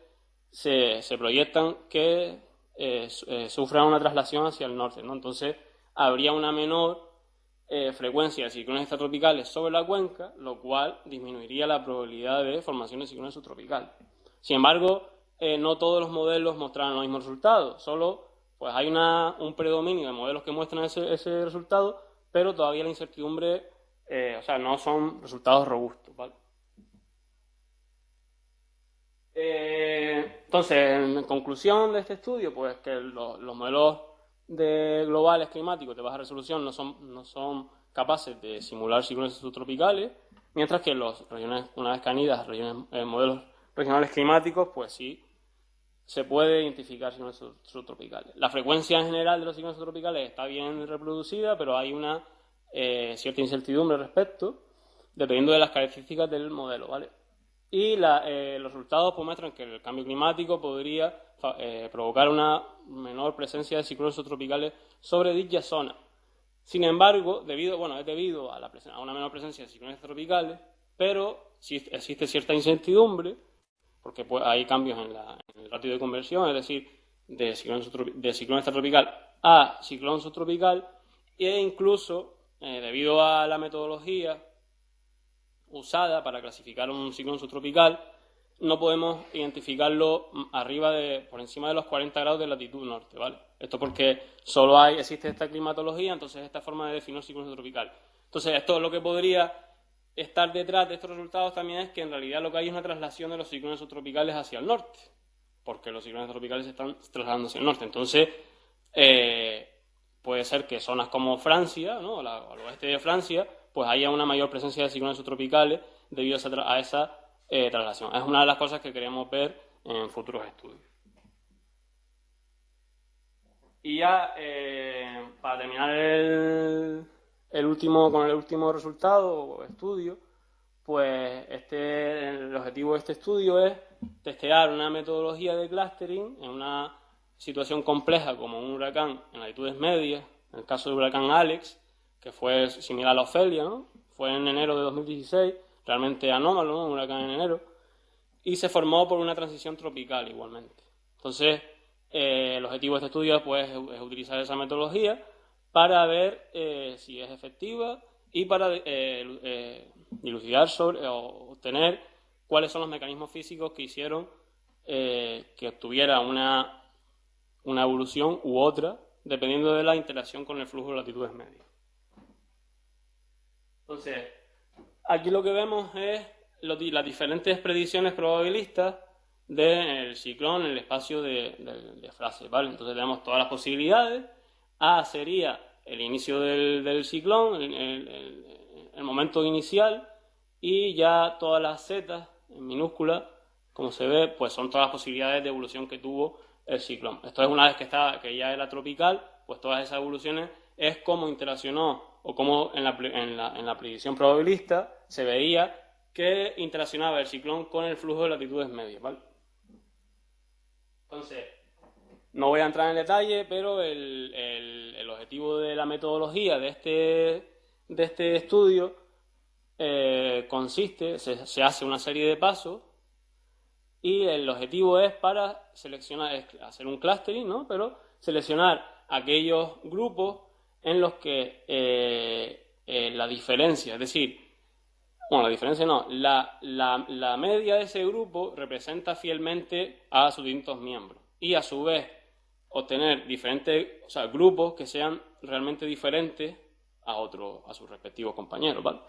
se proyectan que sufran una traslación hacia el norte, ¿no? Entonces, habría una menor frecuencia de ciclones extratropicales sobre la cuenca, lo cual disminuiría la probabilidad de formación de ciclones subtropicales. Sin embargo, no todos los modelos mostraron los mismos resultados, solo pues hay un predominio de modelos que muestran ese resultado, pero todavía la incertidumbre, no son resultados robustos, ¿vale? Entonces, en conclusión de este estudio, pues que los modelos globales climáticos de baja resolución no son capaces de simular ciclones subtropicales, mientras que una vez canidas modelos regionales climáticos, pues sí se puede identificar ciclones subtropicales. La frecuencia en general de los ciclones subtropicales está bien reproducida, pero hay una cierta incertidumbre al respecto, dependiendo de las características del modelo, ¿vale? Y los resultados pues muestran que el cambio climático podría provocar una menor presencia de ciclones subtropicales sobre dicha zona. Sin embargo, es debido a una menor presencia de ciclones tropicales, pero sí existe cierta incertidumbre, porque pues, hay cambios en el ratio de conversión, es decir, de ciclón extratropical a ciclón subtropical, e incluso, debido a la metodología usada para clasificar un ciclón subtropical, no podemos identificarlo por encima de los 40 grados de latitud norte, ¿vale? Esto porque solo existe esta climatología, entonces esta forma de definir ciclón subtropical. Entonces, esto es lo que podría estar detrás de estos resultados también es que en realidad lo que hay es una traslación de los ciclones subtropicales hacia el norte, porque los ciclones tropicales se están trasladando hacia el norte. Entonces, puede ser que zonas como Francia, ¿no? Al oeste de Francia, pues haya una mayor presencia de ciclones subtropicales debido a esa traslación. Es una de las cosas que queremos ver en futuros estudios. Y ya, para terminar con el último resultado o estudio, pues el objetivo de este estudio es testear una metodología de clustering en una situación compleja como un huracán en latitudes medias, en el caso del huracán Alex, que fue similar a la Ofelia, ¿no? Fue en enero de 2016, realmente anómalo, ¿no? Un huracán en enero, y se formó por una transición tropical igualmente. Entonces, el objetivo de este estudio pues, es utilizar esa metodología para ver si es efectiva y para dilucidar sobre o obtener cuáles son los mecanismos físicos que hicieron que obtuviera una evolución u otra, dependiendo de la interacción con el flujo de latitudes medias. Entonces, aquí lo que vemos es las diferentes predicciones probabilistas del ciclón en el espacio de Fraser, ¿vale? Entonces tenemos todas las posibilidades. A sería el inicio del ciclón, el momento inicial, y ya todas las Z en minúscula, como se ve, pues son todas las posibilidades de evolución que tuvo el ciclón. Esto es una vez que ya era tropical, pues todas esas evoluciones es cómo interaccionó o cómo en la predicción probabilista se veía que interaccionaba el ciclón con el flujo de latitudes medias, ¿vale? Entonces, no voy a entrar en detalle, pero el objetivo de la metodología de este estudio consiste, se hace una serie de pasos y el objetivo es para hacer un clustering, ¿no? Pero seleccionar aquellos grupos en los que la diferencia, es decir, bueno, la diferencia no, la media de ese grupo representa fielmente a sus distintos miembros y a su vez obtener diferentes, o sea, grupos que sean realmente diferentes a sus respectivos compañeros, ¿vale?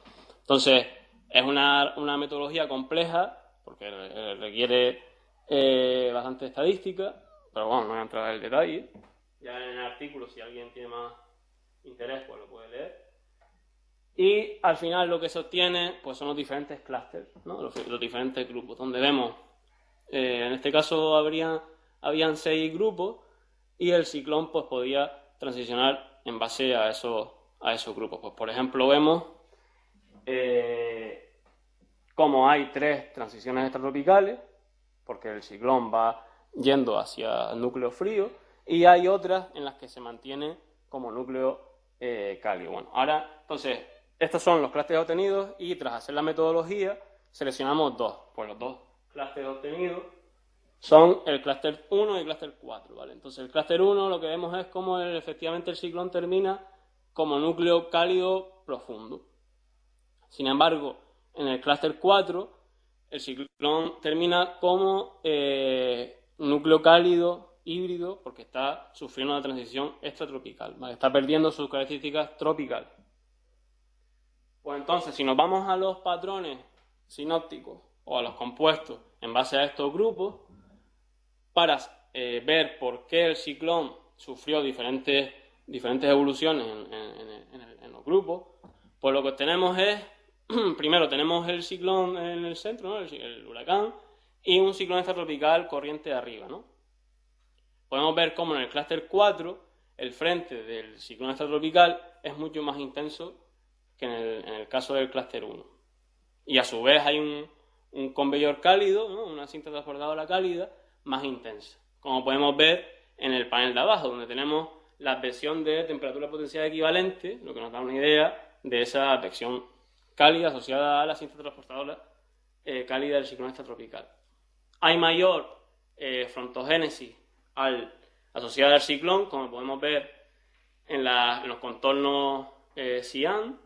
Entonces, es una metodología compleja porque requiere bastante estadística, pero bueno, no voy a entrar en el detalle. Ya en el artículo, si alguien tiene más interés, pues lo puede leer. Y al final lo que se obtiene pues son los diferentes clústeres, ¿no? Los diferentes grupos, donde vemos, en este caso habían 6 grupos y el ciclón pues podía transicionar en base a esos grupos. Pues por ejemplo vemos como hay 3 transiciones extratropicales, porque el ciclón va yendo hacia el núcleo frío, y hay otras en las que se mantiene como núcleo cálido. Bueno, ahora, entonces, estos son los clústeres obtenidos y tras hacer la metodología seleccionamos 2. Pues los 2 clústeres obtenidos son el clúster 1 y el clúster 4, ¿vale? Entonces el clúster 1 lo que vemos es cómo efectivamente el ciclón termina como núcleo cálido profundo. Sin embargo, en el clúster 4 el ciclón termina como núcleo cálido híbrido porque está sufriendo una transición extratropical, ¿vale? Está perdiendo sus características tropicales. Pues entonces, si nos vamos a los patrones sinópticos o a los compuestos en base a estos grupos, para ver por qué el ciclón sufrió diferentes evoluciones en los grupos, pues lo que tenemos es, primero tenemos el ciclón en el centro, ¿no? el huracán, y un ciclón extratropical corriente de arriba, ¿no? Podemos ver cómo en el clúster 4 el frente del ciclón extratropical es mucho más intenso que en el caso del clúster 1. Y a su vez hay un conveyor cálido, ¿no? Una cinta transportadora cálida más intensa, como podemos ver en el panel de abajo, donde tenemos la advección de temperatura potencial equivalente, lo que nos da una idea de esa advección cálida asociada a la cinta transportadora cálida del ciclón extratropical. Hay mayor frontogénesis asociada al ciclón, como podemos ver en los contornos cian,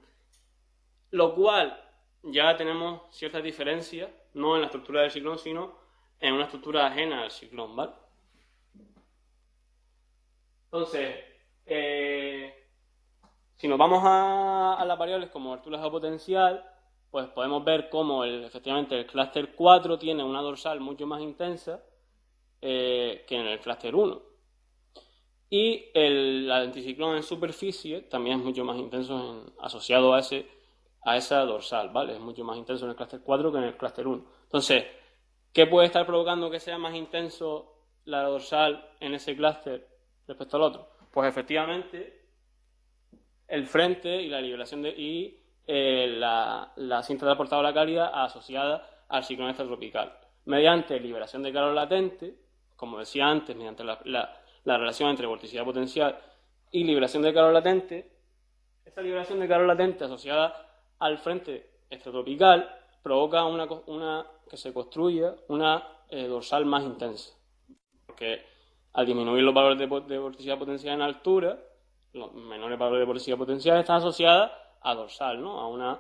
lo cual ya tenemos ciertas diferencias, no en la estructura del ciclón, sino en una estructura ajena al ciclón, ¿vale? Entonces, si nos vamos a las variables como altura geopotencial, pues podemos ver cómo efectivamente el clúster 4 tiene una dorsal mucho más intensa que en el clúster 1. Y el anticiclón en superficie también es mucho más intenso asociado a esa dorsal, ¿vale? Es mucho más intenso en el clúster 4 que en el clúster 1. Entonces, ¿qué puede estar provocando que sea más intenso la dorsal en ese clúster respecto al otro? Pues efectivamente el frente y la liberación la cinta transportadora cálida asociada al ciclón extratropical, mediante liberación de calor latente, como decía antes, mediante la relación entre vorticidad potencial y liberación de calor latente. Esa liberación de calor latente asociada al frente extratropical provoca que se construya una dorsal más intensa, porque al disminuir los valores de vorticidad potencial en altura, los menores valores de vorticidad potencial están asociadas a dorsal, ¿no? A una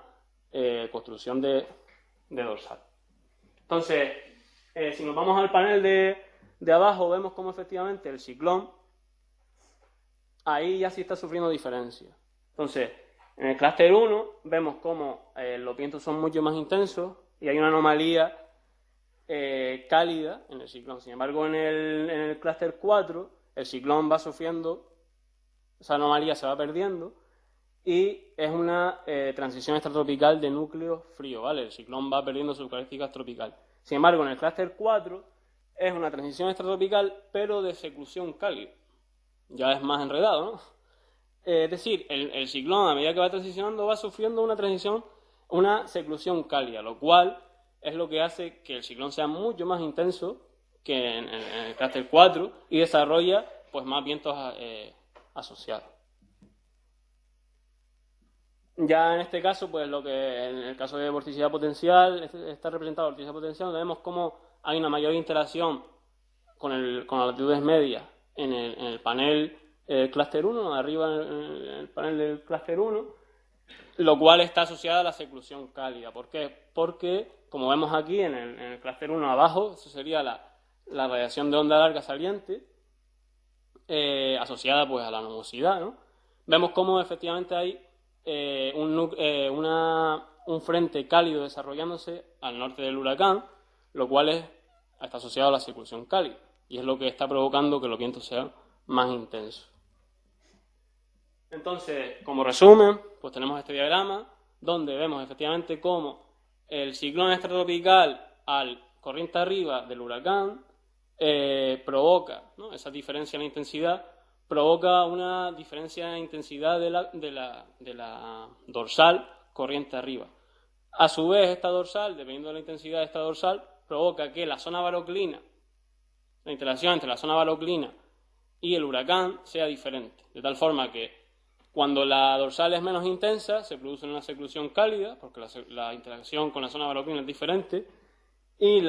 construcción de dorsal. Entonces, si nos vamos al panel de abajo, vemos cómo efectivamente el ciclón ahí ya sí está sufriendo diferencia. Entonces, en el clúster 1 vemos cómo los vientos son mucho más intensos y hay una anomalía cálida en el ciclón. Sin embargo, en el clúster 4 el ciclón va sufriendo, esa anomalía se va perdiendo y es una transición extratropical de núcleo frío, ¿vale? El ciclón va perdiendo sus características tropicales. Sin embargo, en el clúster 4 es una transición extratropical pero de seclusión cálida. Ya es más enredado, ¿no? Es decir, el ciclón a medida que va transicionando va sufriendo una seclusión cálida, lo cual es lo que hace que el ciclón sea mucho más intenso que en el clúster 4 y desarrolla pues más vientos asociados. Ya en este caso, pues lo que en el caso de vorticidad potencial, está representado vorticidad potencial, donde vemos cómo hay una mayor interacción con las latitudes medias en el panel clúster 1, arriba en el panel del clúster 1, lo cual está asociado a la seclusión cálida. ¿Por qué? Porque, como vemos aquí en el clúster 1 abajo, eso sería la radiación de onda larga saliente, asociada pues a la nubosidad, ¿no? Vemos cómo efectivamente hay un frente cálido desarrollándose al norte del huracán, lo cual está asociado a la seclusión cálida y es lo que está provocando que los vientos sean más intensos. Entonces, como resumen, pues tenemos este diagrama donde vemos efectivamente cómo el ciclón extratropical al corriente arriba del huracán provoca, ¿no? Esa diferencia en la intensidad provoca una diferencia en intensidad de la dorsal corriente arriba. A su vez, esta dorsal, dependiendo de la intensidad de esta dorsal, provoca que la zona baroclina, la interacción entre la zona baroclina y el huracán sea diferente, de tal forma que cuando la dorsal es menos intensa se produce una seclusión cálida, porque la interacción con la zona baroclina es diferente, y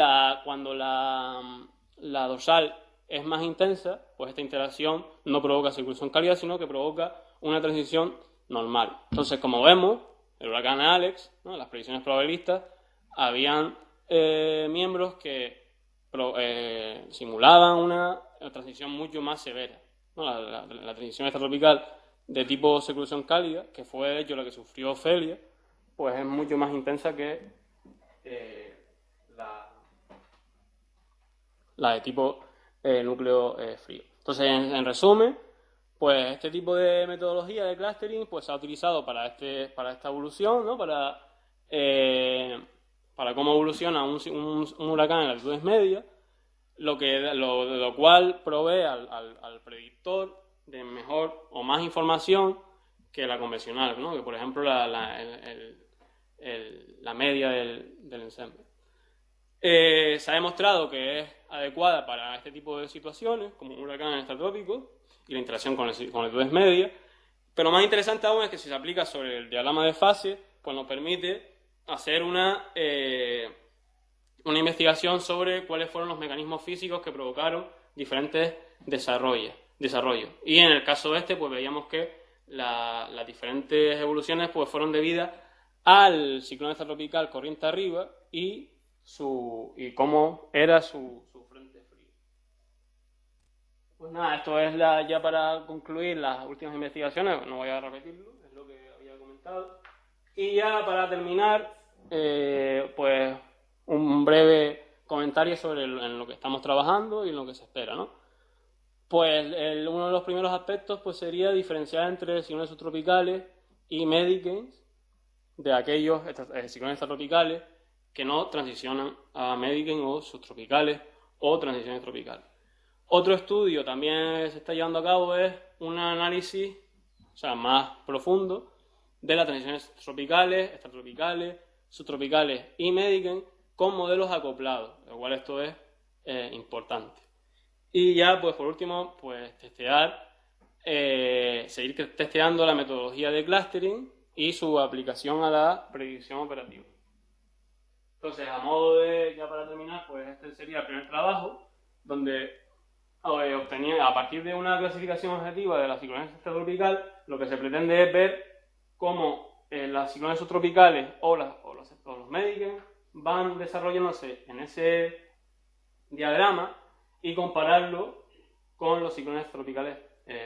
cuando la dorsal es más intensa, pues esta interacción no provoca seclusión cálida, sino que provoca una transición normal. Entonces, como vemos, el huracán Alex, ¿no? Las predicciones probabilistas, habían miembros que simulaban una transición mucho más severa, ¿no? La transición extratropical de tipo seclusión cálida, que fue de hecho la que sufrió Ofelia, pues es mucho más intensa que la de tipo núcleo frío. Entonces, en resumen, pues este tipo de metodología de clustering pues se ha utilizado para esta evolución, ¿no? Para cómo evoluciona un huracán en latitudes medias, lo cual provee al predictor de mejor o más información que la convencional, ¿no? Que por ejemplo la media del ensemble. Se ha demostrado que es adecuada para este tipo de situaciones, como un huracán extratrópico y la interacción con latitudes medias, pero más interesante aún es que si se aplica sobre el diagrama de fase, pues nos permite hacer una investigación sobre cuáles fueron los mecanismos físicos que provocaron diferentes desarrollos. Y en el caso pues veíamos que las diferentes evoluciones pues fueron debidas al ciclón extratropical corriente arriba y cómo era su frente frío. Pues nada, esto es ya para concluir las últimas investigaciones, no voy a repetirlo, es lo que había comentado. Y ya para terminar, pues un breve comentario sobre en lo que estamos trabajando y en lo que se espera, ¿no? Pues uno de los primeros aspectos pues, sería diferenciar entre ciclones subtropicales y medicanes de aquellos ciclones extratropicales que no transicionan a medicanes o subtropicales o transiciones tropicales. Otro estudio también se está llevando a cabo es un análisis, o sea, más profundo de las transiciones tropicales, extratropicales, subtropicales y medicanes con modelos acoplados, lo cual esto es importante. Y ya, pues por último, pues seguir testeando la metodología de clustering y su aplicación a la predicción operativa. Entonces, a modo de, ya para terminar, pues este sería el primer trabajo, donde obtenía, a partir de una clasificación objetiva de la ciclones extratropical, lo que se pretende es ver cómo las ciclones subtropicales o los medicanes van desarrollándose en ese diagrama y compararlo con los ciclones tropicales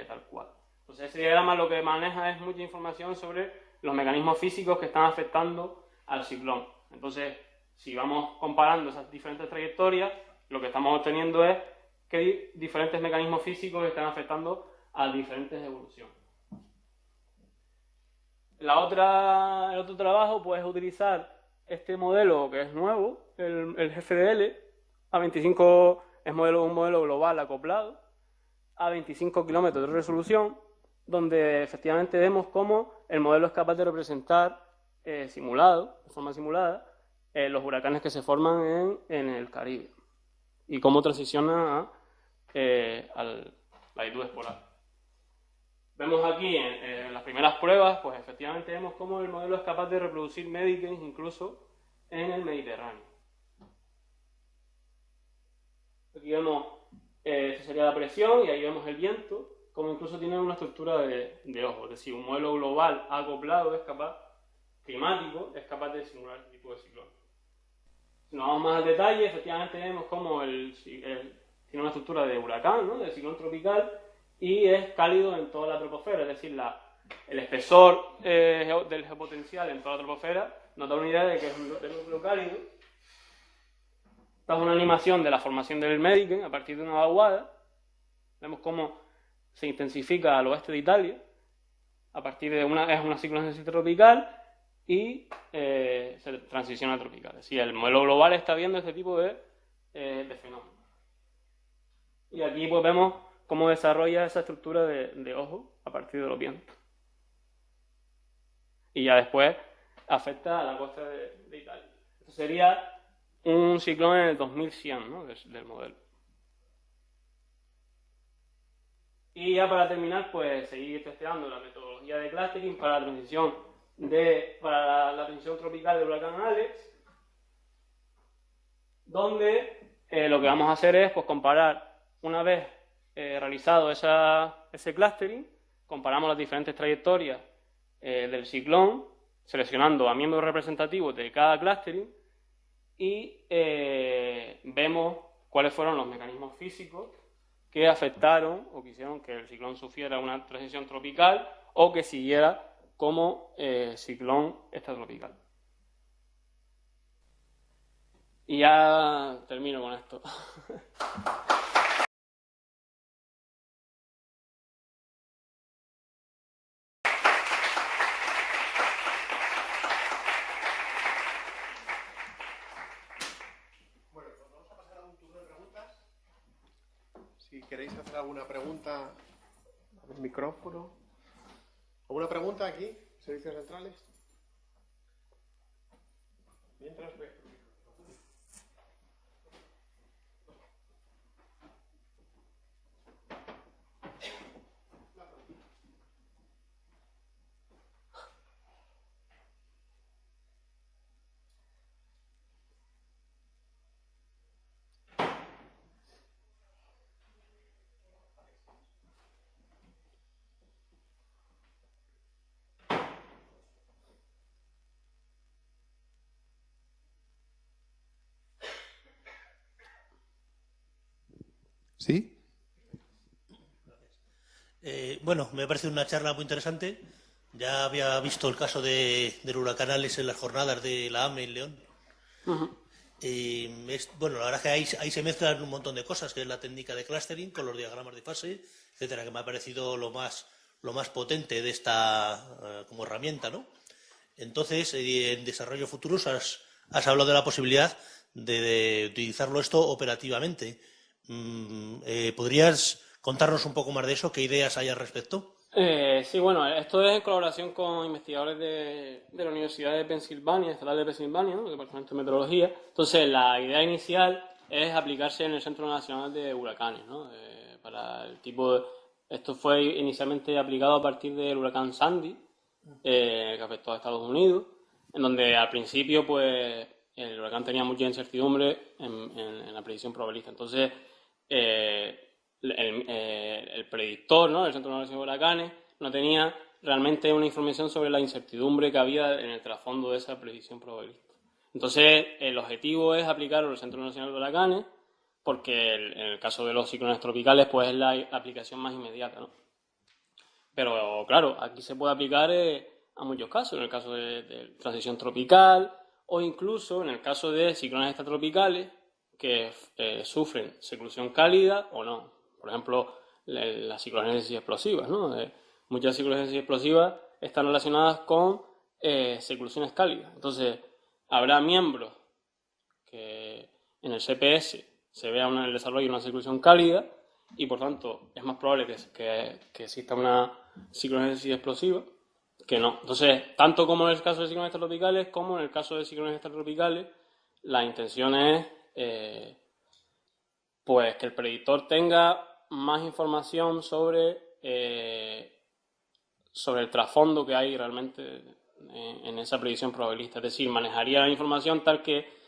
tal cual. Entonces ese diagrama lo que maneja es mucha información sobre los mecanismos físicos que están afectando al ciclón. Entonces, si vamos comparando esas diferentes trayectorias, lo que estamos obteniendo es qué diferentes mecanismos físicos están afectando a diferentes evoluciones. El otro trabajo pues, es utilizar este modelo que es nuevo, el GFDL, A25 es un modelo global acoplado, a 25 kilómetros de resolución, donde efectivamente vemos cómo el modelo es capaz de representar de forma simulada, los huracanes que se forman en el Caribe y cómo transiciona a latitudes polares. Vemos aquí en las primeras pruebas, pues efectivamente vemos cómo el modelo es capaz de reproducir medicanes incluso en el Mediterráneo. Aquí vemos, esta sería la presión y ahí vemos el viento, como incluso tiene una estructura de ojo, es decir, un modelo global acoplado climático, es capaz de simular este tipo de ciclón. Si nos vamos más al detalle, efectivamente vemos cómo tiene una estructura de huracán, ¿no? De ciclón tropical, y es cálido en toda la troposfera, es decir, el espesor del geopotencial en toda la troposfera nos da una idea de que es un núcleo cálido. Esta es una animación de la formación del Medicane a partir de una vaguada. Vemos cómo se intensifica al oeste de Italia a partir de una ciclón tropical y se transiciona a tropical. Es decir, el modelo global está viendo este tipo de fenómenos. Y aquí pues vemos cómo desarrolla esa estructura de ojo a partir de los vientos. Y ya después afecta a la costa de Italia. Esto sería un ciclón en el 2100, ¿no? del modelo. Y ya para terminar, pues seguir testeando la metodología de clustering para la transición tropical del huracán Alex, donde lo que vamos a hacer es pues, comparar, una vez realizado ese clustering, comparamos las diferentes trayectorias del ciclón, seleccionando a miembros representativos de cada clustering y vemos cuáles fueron los mecanismos físicos que afectaron o que hicieron que el ciclón sufriera una transición tropical o que siguiera como ciclón extratropical. Y ya termino con esto. Bueno, pues vamos a pasar a un turno de preguntas. Si queréis hacer alguna pregunta, el micrófono. ¿Alguna pregunta aquí? ¿Servicios centrales? Mientras ve. ¿Sí? Bueno, me ha parecido una charla muy interesante. Ya había visto el caso del huracán Alex en las jornadas de la AME en León. Bueno, la verdad es que ahí se mezclan un montón de cosas, que es la técnica de clustering con los diagramas de fase, etcétera, que me ha parecido lo más potente de esta como herramienta, ¿no? Entonces, en desarrollo futuros has hablado de la posibilidad de utilizarlo esto operativamente. ¿Podrías contarnos un poco más de eso? ¿Qué ideas hay al respecto? Sí, bueno, esto es en colaboración con investigadores de la Universidad de Pensilvania, Estatal de Pensilvania, ¿no? El Departamento de Meteorología. Entonces, la idea inicial es aplicarse en el Centro Nacional de Huracanes, ¿no? Para el tipo de... Esto fue inicialmente aplicado a partir del huracán Sandy, que afectó a Estados Unidos, en donde al principio, pues, el huracán tenía mucha incertidumbre en la predicción probabilística. Entonces, el predictor, ¿no?, del Centro Nacional de Huracanes, no tenía realmente una información sobre la incertidumbre que había en el trasfondo de esa predicción probabilística. Entonces, el objetivo es aplicarlo al Centro Nacional de Huracanes, porque en el caso de los ciclones tropicales, pues es la aplicación más inmediata, ¿no? Pero claro, aquí se puede aplicar a muchos casos, en el caso de transición tropical o incluso en el caso de ciclones extratropicales que sufren seclusión cálida o no. Por ejemplo, las ciclogénesis explosivas, ¿no? Muchas ciclogénesis explosivas están relacionadas con seclusiones cálidas. Entonces, habrá miembros que en el CPS se vea el desarrollo de una seclusión cálida y por tanto es más probable que exista una ciclogénesis explosiva que no. Entonces, tanto como en el caso de ciclones extratropicales como en el caso de ciclones extratropicales, la intención es pues que el predictor tenga más información sobre el trasfondo que hay realmente en esa predicción probabilística. Es decir, manejaría la información tal que,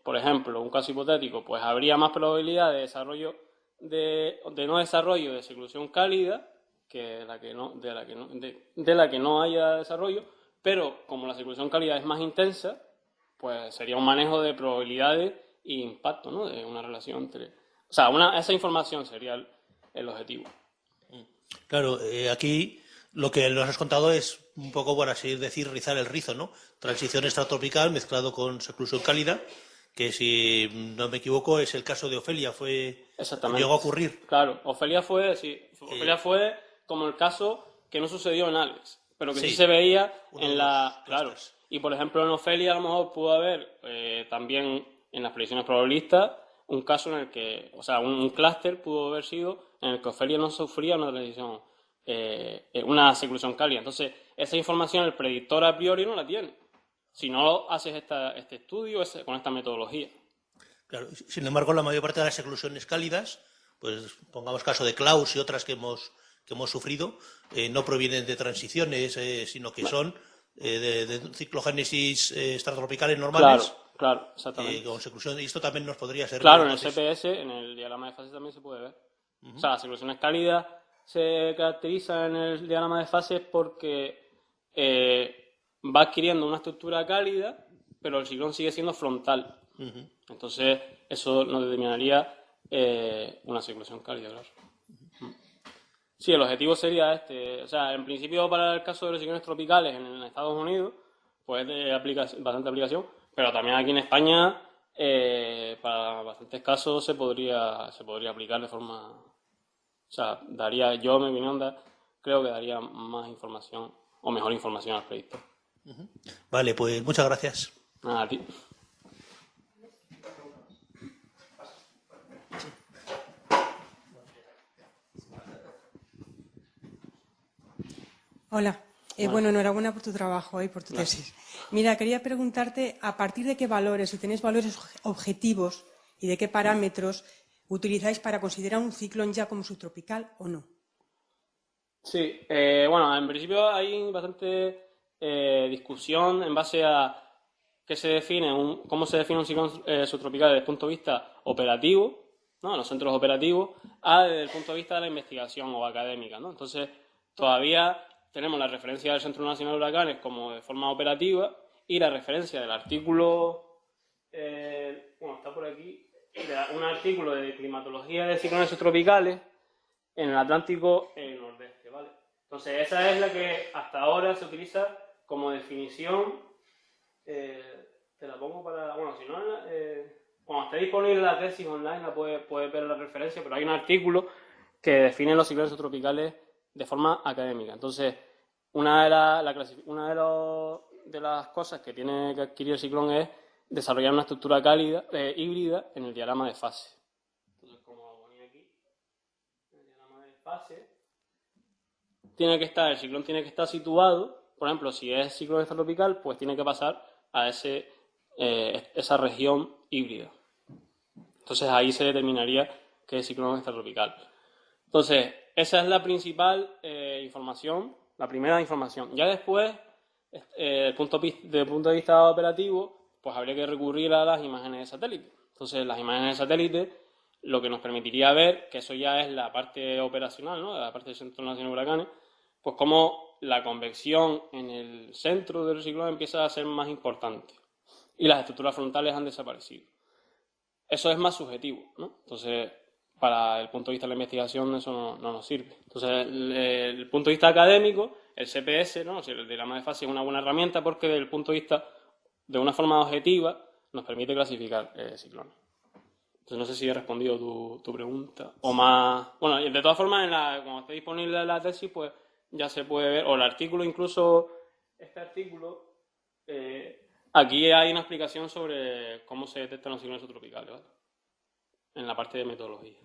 por ejemplo, un caso hipotético, pues habría más probabilidad de desarrollo de no desarrollo de seclusión cálida que de la que no haya desarrollo, pero como la seclusión cálida es más intensa, pues sería un manejo de probabilidades e impacto, ¿no?, de una relación entre... O sea, esa información sería el objetivo. Claro, aquí lo que nos has contado es un poco, por así decir, rizar el rizo, ¿no? Transición extratropical mezclado con seclusión cálida, que si no me equivoco es el caso de Ofelia, llegó a ocurrir. Claro, Ofelia fue como el caso que no sucedió en Alex, pero que sí se veía en la... Claro, y por ejemplo en Ofelia a lo mejor pudo haber también en las predicciones probabilistas un caso en el que, o sea, un clúster pudo haber sido en el que Ofelia no sufría una transición, una seclusión cálida. Entonces, esa información el predictor a priori no la tiene, si no haces este estudio con esta metodología. Claro, sin embargo, la mayor parte de las seclusiones cálidas, pues pongamos caso de Klaus y otras que hemos sufrido, no provienen de transiciones, sino que son de ciclogénesis extratropicales normales. Claro, exactamente. Con seclusión, y esto también nos podría servir. Claro, en el CPS, en el diagrama de fase también se puede ver. O sea, las seclusiones cálidas se caracterizan en el diagrama de fases porque va adquiriendo una estructura cálida, pero el ciclón sigue siendo frontal. Entonces, eso nos determinaría una seclusión cálida, claro. Sí, el objetivo sería este. O sea, en principio, para el caso de los ciclones tropicales en Estados Unidos, pues de bastante aplicación, pero también aquí en España, para bastantes casos se podría aplicar de forma... O sea, yo, mi opinión, creo que daría más información o mejor información al predictor. Vale, pues muchas gracias. Nada, a ti. Hola. Bueno, enhorabuena por tu trabajo y por tu tesis. Mira, quería preguntarte, ¿a partir de qué valores, si tenéis valores objetivos y de qué parámetros utilizáis para considerar un ciclón ya como subtropical o no? Sí, bueno, en principio hay bastante discusión en base a cómo se define un ciclón subtropical desde el punto de vista operativo, ¿no?, en los centros operativos, desde el punto de vista de la investigación o académica, ¿no? Entonces, todavía tenemos la referencia del Centro Nacional de Huracanes como de forma operativa y la referencia del artículo, está por aquí, un artículo de climatología de ciclones subtropicales en el Atlántico nordeste, ¿vale? Entonces, esa es la que hasta ahora se utiliza como definición te la pongo para... Bueno, si no, cuando esté disponible la tesis online la puedes ver la referencia, pero hay un artículo que define los ciclones subtropicales de forma académica. Entonces, una de las cosas que tiene que adquirir el ciclón es desarrollar una estructura cálida, híbrida en el diagrama de fase. Entonces, como lo ponía aquí, el diagrama de fase, el ciclón tiene que estar situado, por ejemplo, si es ciclón extratropical, pues tiene que pasar a esa región híbrida. Entonces, ahí se determinaría que es ciclón extratropical. Entonces, esa es la principal información, la primera información. Ya después, desde el punto de vista operativo, pues habría que recurrir a las imágenes de satélite. Entonces, las imágenes de satélite, lo que nos permitiría ver, que eso ya es la parte operacional, ¿no? La parte del Centro Nacional de Huracanes, pues cómo la convección en el centro del ciclón empieza a ser más importante y las estructuras frontales han desaparecido. Eso es más subjetivo, ¿no? Entonces, para el punto de vista de la investigación eso no nos sirve. Entonces, el punto de vista académico, el CPS, ¿no? O sea, el diagrama de fase es una buena herramienta porque desde el punto de vista, de una forma objetiva, nos permite clasificar ciclones. Entonces, no sé si he respondido tu pregunta o más... Bueno, de todas formas, cuando esté disponible la tesis, pues ya se puede ver, o el artículo, incluso este artículo, aquí hay una explicación sobre cómo se detectan los ciclones subtropicales, ¿vale? En la parte de metodología.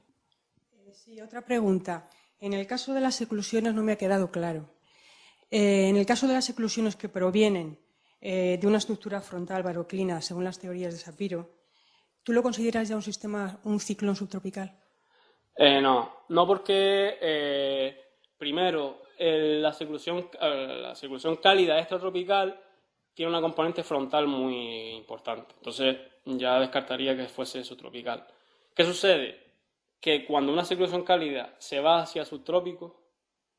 Sí, otra pregunta. En el caso de las eclusiones no me ha quedado claro. En el caso de las eclusiones que provienen de una estructura frontal baroclina, según las teorías de Sapiro, ¿tú lo consideras ya un ciclón subtropical? No porque, primero, la seclusión cálida extratropical tiene una componente frontal muy importante. Entonces, ya descartaría que fuese subtropical. ¿Qué sucede? Que cuando una seclusión cálida se va hacia subtrópicos,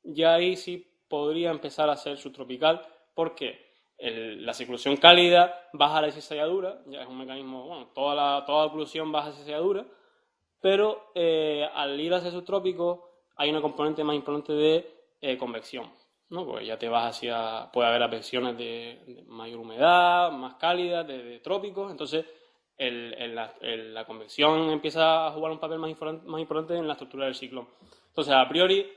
ya ahí sí podría empezar a ser subtropical, porque la seclusión cálida baja la cizalladura, ya es un mecanismo, bueno, toda oclusión baja la cizalladura, pero al ir hacia subtrópicos hay una componente más importante de convección, ¿no? Porque ya te vas puede haber advecciones de mayor humedad, más cálidas, de trópicos, entonces la convección empieza a jugar un papel más importante en la estructura del ciclón. Entonces, a priori,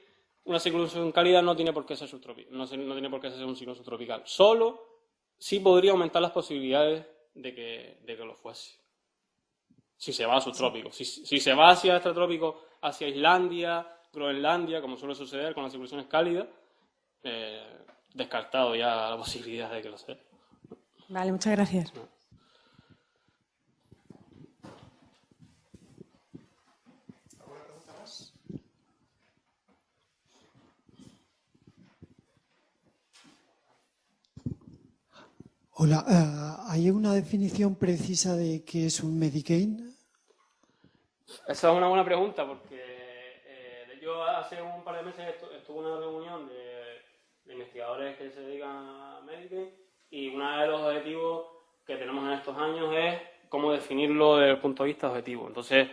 una seclusión cálida no tiene por qué ser subtropical, no tiene por qué ser un ciclón subtropical. Solo sí podría aumentar las posibilidades de que lo fuese. Si se va a subtrópicos. Si se va hacia extratrópicos, hacia Islandia, Groenlandia, como suele suceder con las seclusiones cálidas, descartado ya la posibilidad de que lo sea. Vale, muchas gracias. Hola, ¿hay una definición precisa de qué es un Medicaid? Esa es una buena pregunta porque yo hace un par de meses estuve en una reunión de investigadores que se dedican a Medicaid y uno de los objetivos que tenemos en estos años es cómo definirlo desde el punto de vista objetivo. Entonces,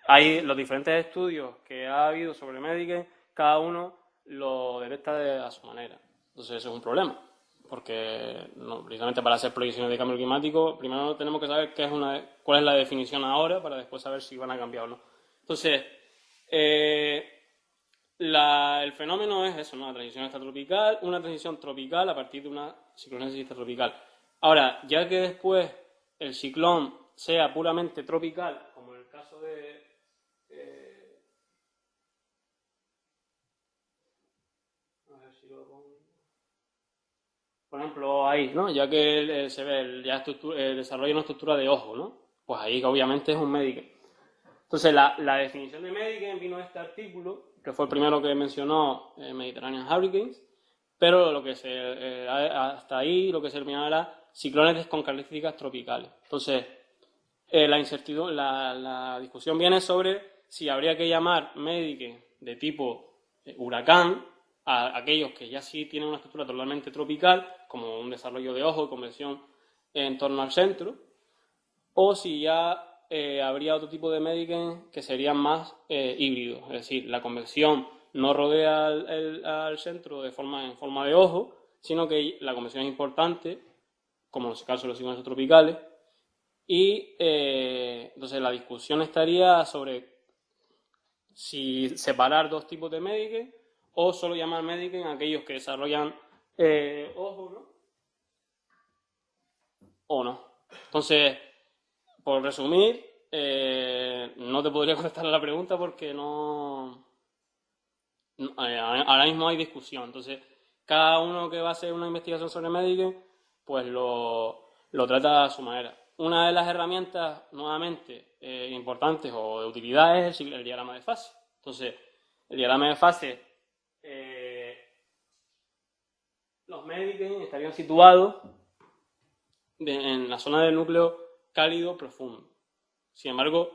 hay los diferentes estudios que ha habido sobre Medicaid, cada uno lo detecta a su manera. Entonces, eso es un problema. Porque precisamente para hacer proyecciones de cambio climático, primero tenemos que saber cuál es la definición ahora para después saber si van a cambiar o no. Entonces, el fenómeno es eso, ¿no? La transición extratropical, una transición tropical a partir de una ciclonesis extratropical. Ahora, ya que después el ciclón sea puramente tropical, como en el caso de... a ver si lo pongo... Por ejemplo, ahí, ¿no? Ya que se ve, desarrolla una estructura de ojo, ¿no? Pues ahí obviamente es un Medicaid. Entonces, la definición de Medicaid vino de este artículo, que fue el primero que mencionó Mediterranean Hurricanes, pero hasta ahí lo que se determinaba era ciclones con características tropicales. Entonces, la discusión viene sobre si habría que llamar Medicaid de tipo huracán a aquellos que ya sí tienen una estructura totalmente tropical, como un desarrollo de ojo y convección en torno al centro, o si ya habría otro tipo de Medicaid que serían más híbridos, es decir, la convección no rodea al centro en forma de ojo, sino que la convección es importante, como en el caso de los ciclones tropicales, Y entonces la discusión estaría sobre si separar dos tipos de Medicaid o solo llamar Medicaid a aquellos que desarrollan ojos, ¿no? O no. Entonces, por resumir, no te podría contestar a la pregunta porque ahora mismo hay discusión. Entonces, cada uno que va a hacer una investigación sobre Medicaid, pues lo trata a su manera. Una de las herramientas, nuevamente, importantes o de utilidad es el diagrama de fase. Entonces, el diagrama de fase, los Medicaid estarían situados en la zona del núcleo cálido profundo. Sin embargo,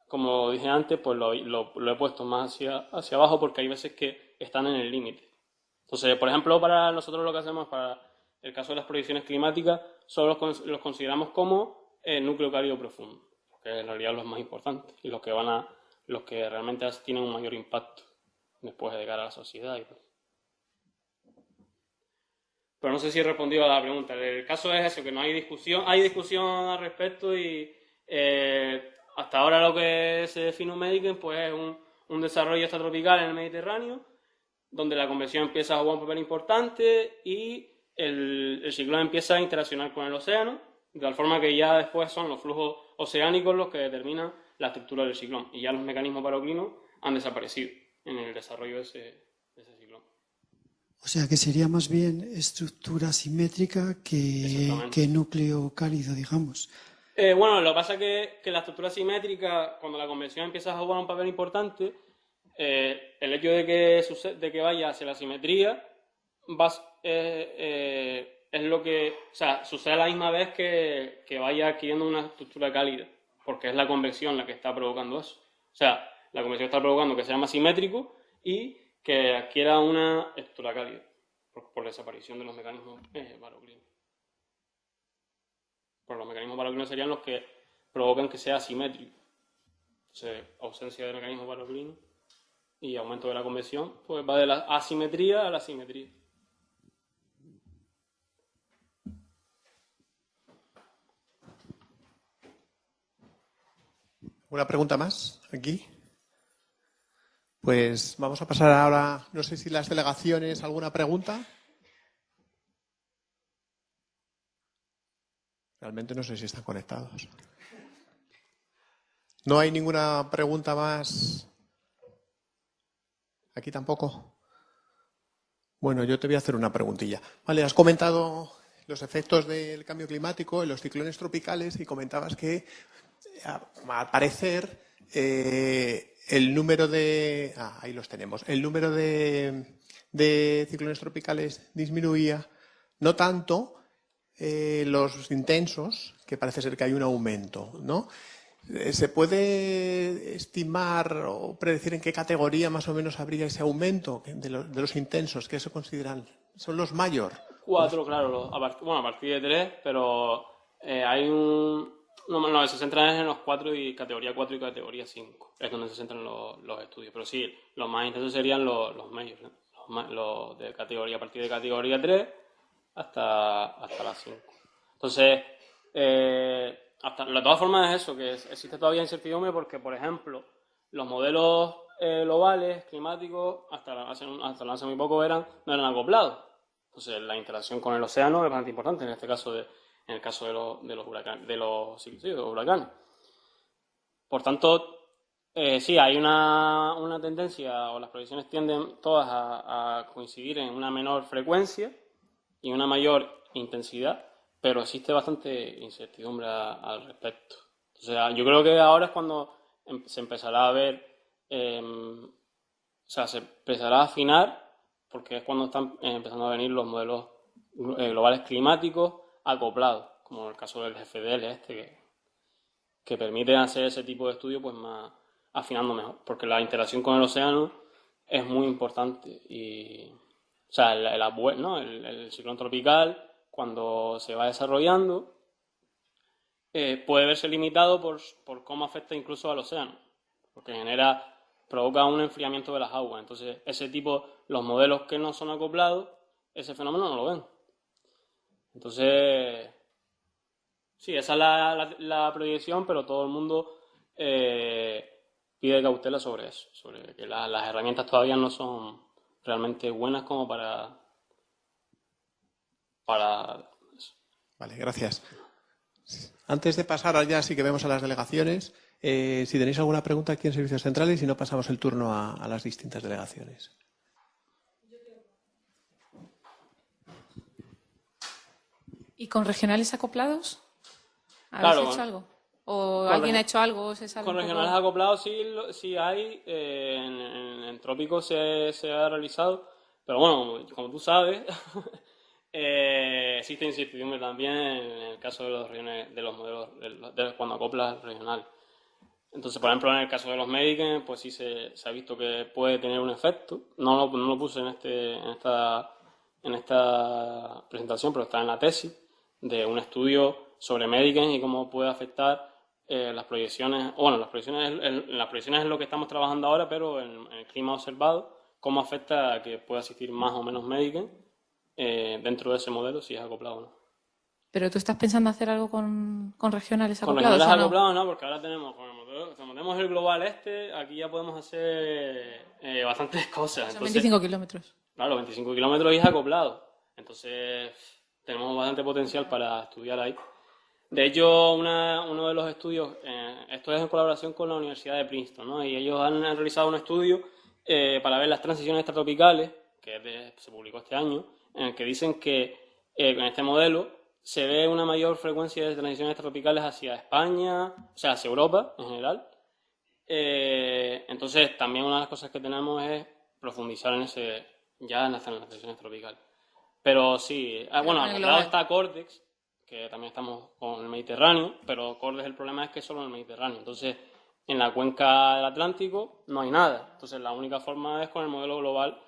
como dije antes, pues lo he puesto más hacia abajo porque hay veces que están en el límite. Entonces, por ejemplo, para nosotros lo que hacemos para el caso de las proyecciones climáticas, solo los consideramos como el núcleo cálido profundo, porque en realidad los más importantes y los que realmente tienen un mayor impacto después de cara a la sociedad y todo. Pero no sé si he respondido a la pregunta. El caso es eso, que no hay discusión. Hay discusión al respecto y hasta ahora lo que se define un Medicaid pues es un desarrollo extratropical en el Mediterráneo, donde la convección empieza a jugar un papel importante y el ciclón empieza a interaccionar con el océano, de tal forma que ya después son los flujos oceánicos los que determinan la estructura del ciclón. Y ya los mecanismos paroclinos han desaparecido en el desarrollo de ese ciclón. O sea que sería más bien estructura simétrica que núcleo cálido, digamos. Bueno, lo que pasa es que la estructura simétrica, cuando la convección empieza a jugar un papel importante, el hecho de que vaya hacia la simetría es lo que, o sea, sucede a la misma vez que vaya adquiriendo una estructura cálida, porque es la convección la que está provocando eso. O sea, la convección está provocando que sea más simétrico y que adquiera una estructura cálida por desaparición de los mecanismos baroclinos. Pues los mecanismos baroclinos serían los que provocan que sea asimétrico. Entonces, ausencia de mecanismos baroclinos y aumento de la convección, pues va de la asimetría a la simetría. ¿Una pregunta más aquí? Pues vamos a pasar ahora, no sé si las delegaciones, ¿alguna pregunta? Realmente no sé si están conectados. ¿No hay ninguna pregunta más? ¿Aquí tampoco? Bueno, yo te voy a hacer una preguntilla. Vale, has comentado los efectos del cambio climático en los ciclones tropicales y comentabas que, al parecer, el número de... ahí los tenemos. El número de ciclones tropicales disminuía, no tanto los intensos, que parece ser que hay un aumento, ¿no? ¿Se puede estimar o predecir en qué categoría más o menos habría ese aumento de los intensos? ¿Qué se consideran? ¿Son los mayor? 4, claro, a partir de 3, pero hay no, se centran en los 4 y categoría 4 y categoría 5, es donde se centran los estudios, pero sí, los más intensos serían los medios, ¿no? Los de categoría, a partir de categoría 3 hasta la 5. Entonces, de todas formas es eso, que existe todavía incertidumbre porque, por ejemplo, los modelos globales, climáticos, hasta hace muy poco no eran acoplados. Entonces, la interacción con el océano es bastante importante, en el caso de los huracanes. Por tanto, sí, hay una tendencia, o las proyecciones tienden todas a coincidir en una menor frecuencia y una mayor intensidad, pero existe bastante incertidumbre al respecto. O sea, yo creo que ahora es cuando se empezará a ver, se empezará a afinar, porque es cuando están empezando a venir los modelos globales climáticos acoplados, como el caso del GFDL que permite hacer ese tipo de estudio pues más afinando mejor, porque la interacción con el océano es muy importante y, o sea, el ciclón tropical, cuando se va desarrollando, puede verse limitado por cómo afecta incluso al océano, porque provoca un enfriamiento de las aguas. Entonces, los modelos que no son acoplados, ese fenómeno no lo ven. Entonces, Sí, esa es la proyección, pero todo el mundo pide cautela sobre eso, sobre que las herramientas todavía no son realmente buenas como para eso. Vale, gracias. Antes de pasar ya sí que vemos a las delegaciones, si tenéis alguna pregunta aquí en Servicios Centrales, y si no pasamos el turno a las distintas delegaciones. ¿Y con regionales acoplados? Claro, ¿Habéis hecho algo? ¿O alguien ha hecho algo? ¿Se sabe con un poco? regionales acoplados sí hay, en Trópico se ha realizado, pero bueno, como tú sabes, existe incertidumbre también en el caso de los regiones, de los modelos, de cuando acoplas regional. Entonces, por ejemplo, en el caso de los Medicaid, pues sí se ha visto que puede tener un efecto. No lo puse en esta presentación, pero está en la tesis de un estudio sobre Medicaid y cómo puede afectar las proyecciones. Bueno, las proyecciones es lo que estamos trabajando ahora, pero en el clima observado, cómo afecta a que pueda existir más o menos Medicaid dentro de ese modelo, si es acoplado o no. ¿Pero tú estás pensando hacer algo con regionales Con acoplados regionales o no? acoplados no, porque ahora tenemos, como tenemos el global aquí ya podemos hacer bastantes cosas. Son Entonces, 25 kilómetros. claro, 25 kilómetros y es acoplado. Entonces, tenemos bastante potencial para estudiar ahí. De hecho, uno de los estudios, esto es en colaboración con la Universidad de Princeton, ¿no? Y ellos han realizado un estudio para ver las transiciones extratropicales, que se publicó este año, en el que dicen que con este modelo se ve una mayor frecuencia de transiciones extratropicales hacia España, o sea, hacia Europa en general. Entonces, también una de las cosas que tenemos es profundizar en las transiciones tropicales. Pero sí, bueno, al lado está Cortex, que también estamos con el Mediterráneo, pero Cortex el problema es que es solo en el Mediterráneo. Entonces, en la cuenca del Atlántico no hay nada. Entonces, la única forma es con el modelo global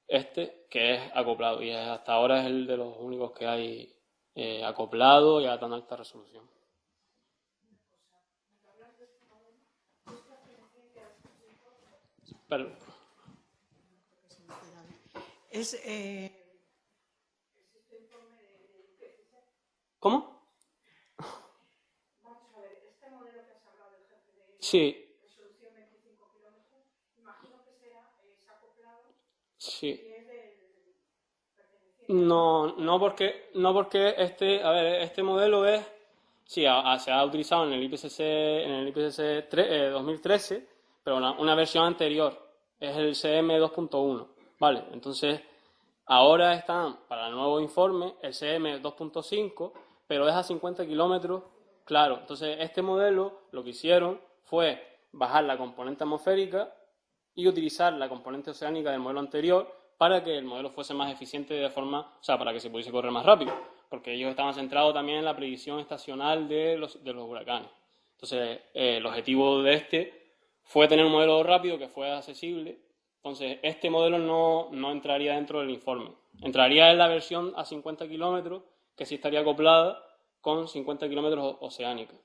que es acoplado. Y hasta ahora es el de los únicos que hay acoplado y a tan alta resolución. Pero, ¿cómo? Vamos a ver, este modelo que has hablado del jefe de resolución 25 kilómetros, imagino que será acoplado. Sí. No porque este modelo se ha utilizado en el IPCC 2013, pero una versión anterior, es el CM 2.1, ¿vale? Entonces, ahora están para el nuevo informe el CM 2.5, pero es a 50 kilómetros, claro. Entonces, este modelo lo que hicieron fue bajar la componente atmosférica y utilizar la componente oceánica del modelo anterior para que el modelo fuese más eficiente para que se pudiese correr más rápido, porque ellos estaban centrados también en la predicción estacional de los huracanes. Entonces, el objetivo de fue tener un modelo rápido que fuera accesible. Entonces, este modelo no entraría dentro del informe. Entraría en la versión a 50 kilómetros, que sí estaría acoplada con 50 kilómetros oceánica.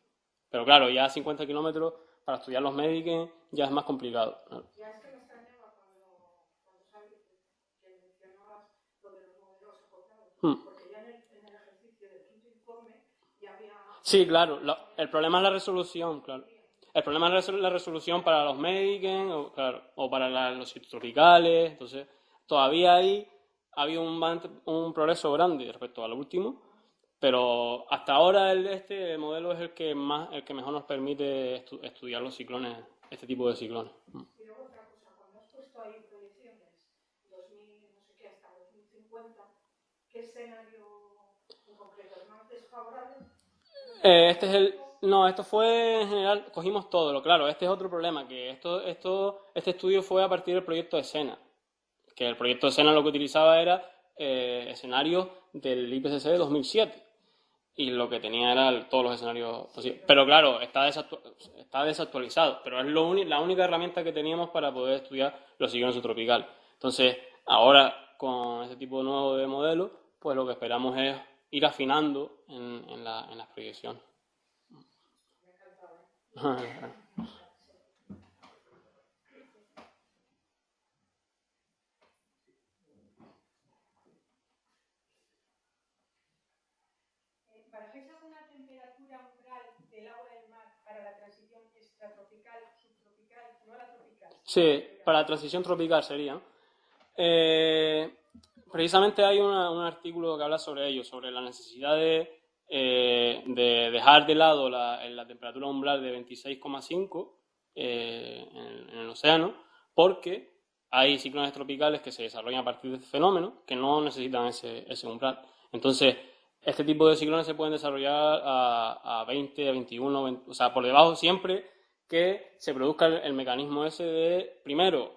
Pero claro, ya a 50 kilómetros, para estudiar los Medicaid, ya es más complicado, ¿no? Ya es que me extrañaba cuando sabes que mencionabas lo de los modelos acoplados, porque ya en el ejercicio del quinto informe ya había... Sí, claro, el problema es la resolución, claro. El problema es la resolución para los Medicaid o para los subtropicales. Entonces, todavía ahí ha habido un progreso grande respecto al último, pero hasta ahora el modelo es el que mejor nos permite estudiar los ciclones, este tipo de ciclones. Y luego otra cosa, cuando has puesto ahí proyecciones 2000, no sé qué, hasta 2050, ¿qué escenario en concreto es más desfavorable? No, esto fue en general, cogimos todo, claro, este es otro problema, que este estudio fue a partir del proyecto de SENA, que el proyecto de SENA lo que utilizaba era escenarios del IPCC de 2007, y lo que tenía era todos los escenarios posibles. Pero claro, está desactualizado, pero es la única herramienta que teníamos para poder estudiar los ciclones subtropicales. Entonces, ahora, con este tipo nuevo de modelos, pues lo que esperamos es ir afinando en las proyecciones. ¿Barajáis alguna temperatura altura umbral del agua del mar para la transición extratropical, subtropical, no la tropical? Sí, para la transición tropical sería. Precisamente hay un artículo que habla sobre ello, sobre la necesidad de dejar de lado la temperatura umbral de 26,5 en el océano, porque hay ciclones tropicales que se desarrollan a partir de este fenómeno que no necesitan ese umbral. Entonces, este tipo de ciclones se pueden desarrollar a 20, a 21, 20, o sea, por debajo siempre que se produzca el mecanismo ese de, primero,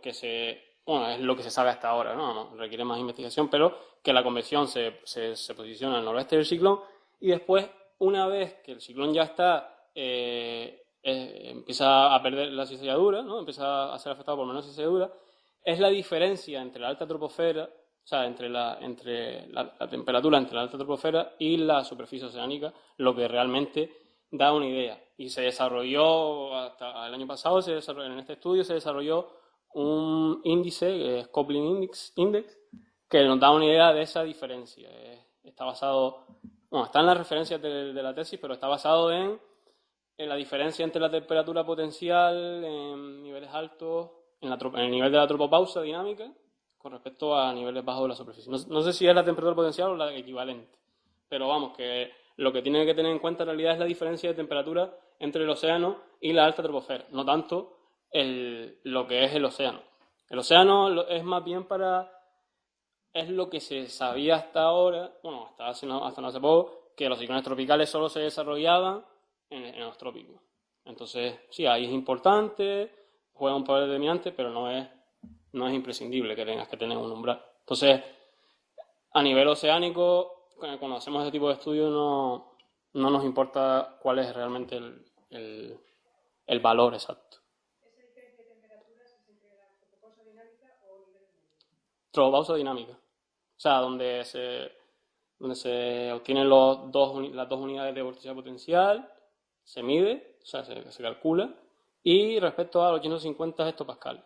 bueno, es lo que se sabe hasta ahora, ¿no? Requiere más investigación, pero que la convección se posiciona al noroeste del ciclón, y después, una vez que el ciclón ya está, empieza a perder la cizalladura, ¿no? Empieza a ser afectado por menos cizalladura, es la diferencia entre la alta troposfera, o sea, entre la temperatura entre la alta troposfera y la superficie oceánica, lo que realmente da una idea. Y se desarrolló, hasta el año pasado, en este estudio se desarrolló un índice, que es Coupling Index, que nos da una idea de esa diferencia. Está basado, bueno, está en las referencias de la tesis, pero está basado en la diferencia entre la temperatura potencial en niveles altos, en el nivel de la tropopausa dinámica, con respecto a niveles bajos de la superficie. No sé si es la temperatura potencial o la equivalente, pero vamos, que lo que tiene que tener en cuenta en realidad es la diferencia de temperatura entre el océano y la alta troposfera, no tanto lo que es el océano. El océano es más bien es lo que se sabía hasta ahora, bueno, hasta no hace poco, que los ciclones tropicales solo se desarrollaban en los trópicos. Entonces, sí, ahí es importante, juega un papel determinante, pero no es imprescindible que tengas que tener un umbral. Entonces, a nivel oceánico, cuando hacemos este tipo de estudios, no nos importa cuál es realmente el valor exacto. ¿Esa diferencia de temperaturas es entre la tropopausa dinámica o nivel medio? Tropopausa dinámica. O sea, donde se obtienen las dos unidades de vorticidad potencial, se mide, o sea, se calcula, y respecto a los 850 hectopascales,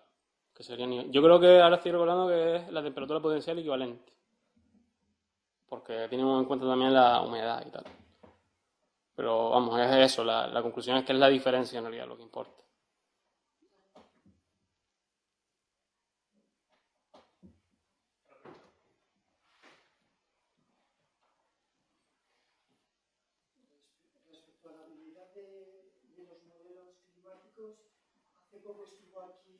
que sería yo creo que ahora estoy recordando que es la temperatura potencial equivalente, porque tenemos en cuenta también la humedad y tal. Pero vamos, es eso, la conclusión es que es la diferencia en realidad lo que importa. Respecto a la habilidad de los modelos climáticos, hace poco estuvo aquí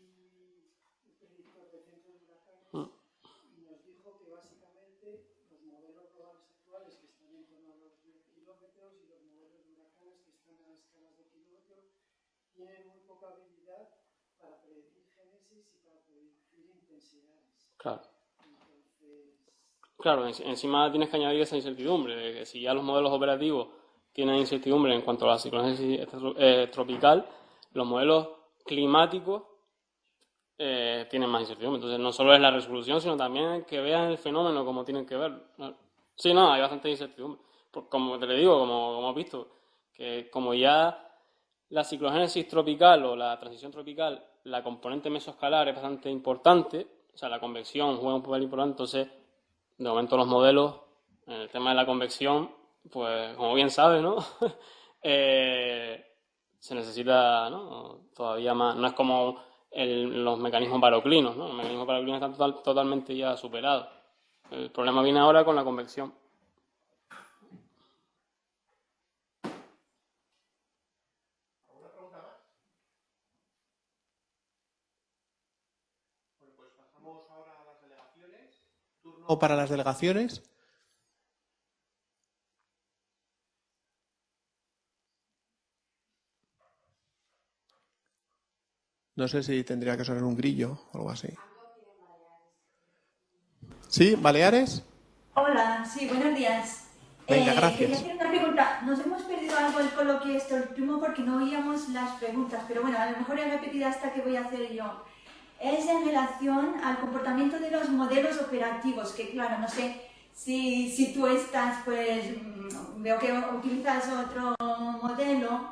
el predictor de centros de huracanes y nos dijo que básicamente los modelos globales actuales, que están en torno a los 10 kilómetros, y los modelos de huracanes, que están a escalas de kilómetros, tienen muy poca habilidad para predecir génesis y para predecir intensidades. Claro. Claro, encima tienes que añadir esa incertidumbre, de que si ya los modelos operativos tienen incertidumbre en cuanto a la ciclogenesis tropical, los modelos climáticos tienen más incertidumbre. Entonces, no solo es la resolución, sino también que vean el fenómeno como tienen que verlo. Sí, no, hay bastante incertidumbre. Como te le digo, como has visto, que como ya la ciclogénesis tropical o la transición tropical, la componente mesoescalar es bastante importante, o sea, la convección juega un papel importante, entonces, de momento los modelos, en el tema de la convección, pues, como bien sabes, ¿no? Se necesita, ¿no? Todavía más, no es como los mecanismos baroclinos, ¿no? Los mecanismos baroclinos están totalmente ya superados. El problema viene ahora con la convección. ¿Alguna pregunta más? Bueno, pues pasamos ahora a las delegaciones. Turno para las delegaciones. No sé si tendría que sonar un grillo o algo así. ¿Sí? ¿Baleares? Hola, sí, buenos días. Venga, gracias. Quería hacer una pregunta. Nos hemos perdido algo el coloquio este último porque no oíamos las preguntas, pero bueno, a lo mejor he repetido hasta que voy a hacer yo. Es en relación al comportamiento de los modelos operativos, que claro, no sé si tú estás, pues veo que utilizas otro modelo,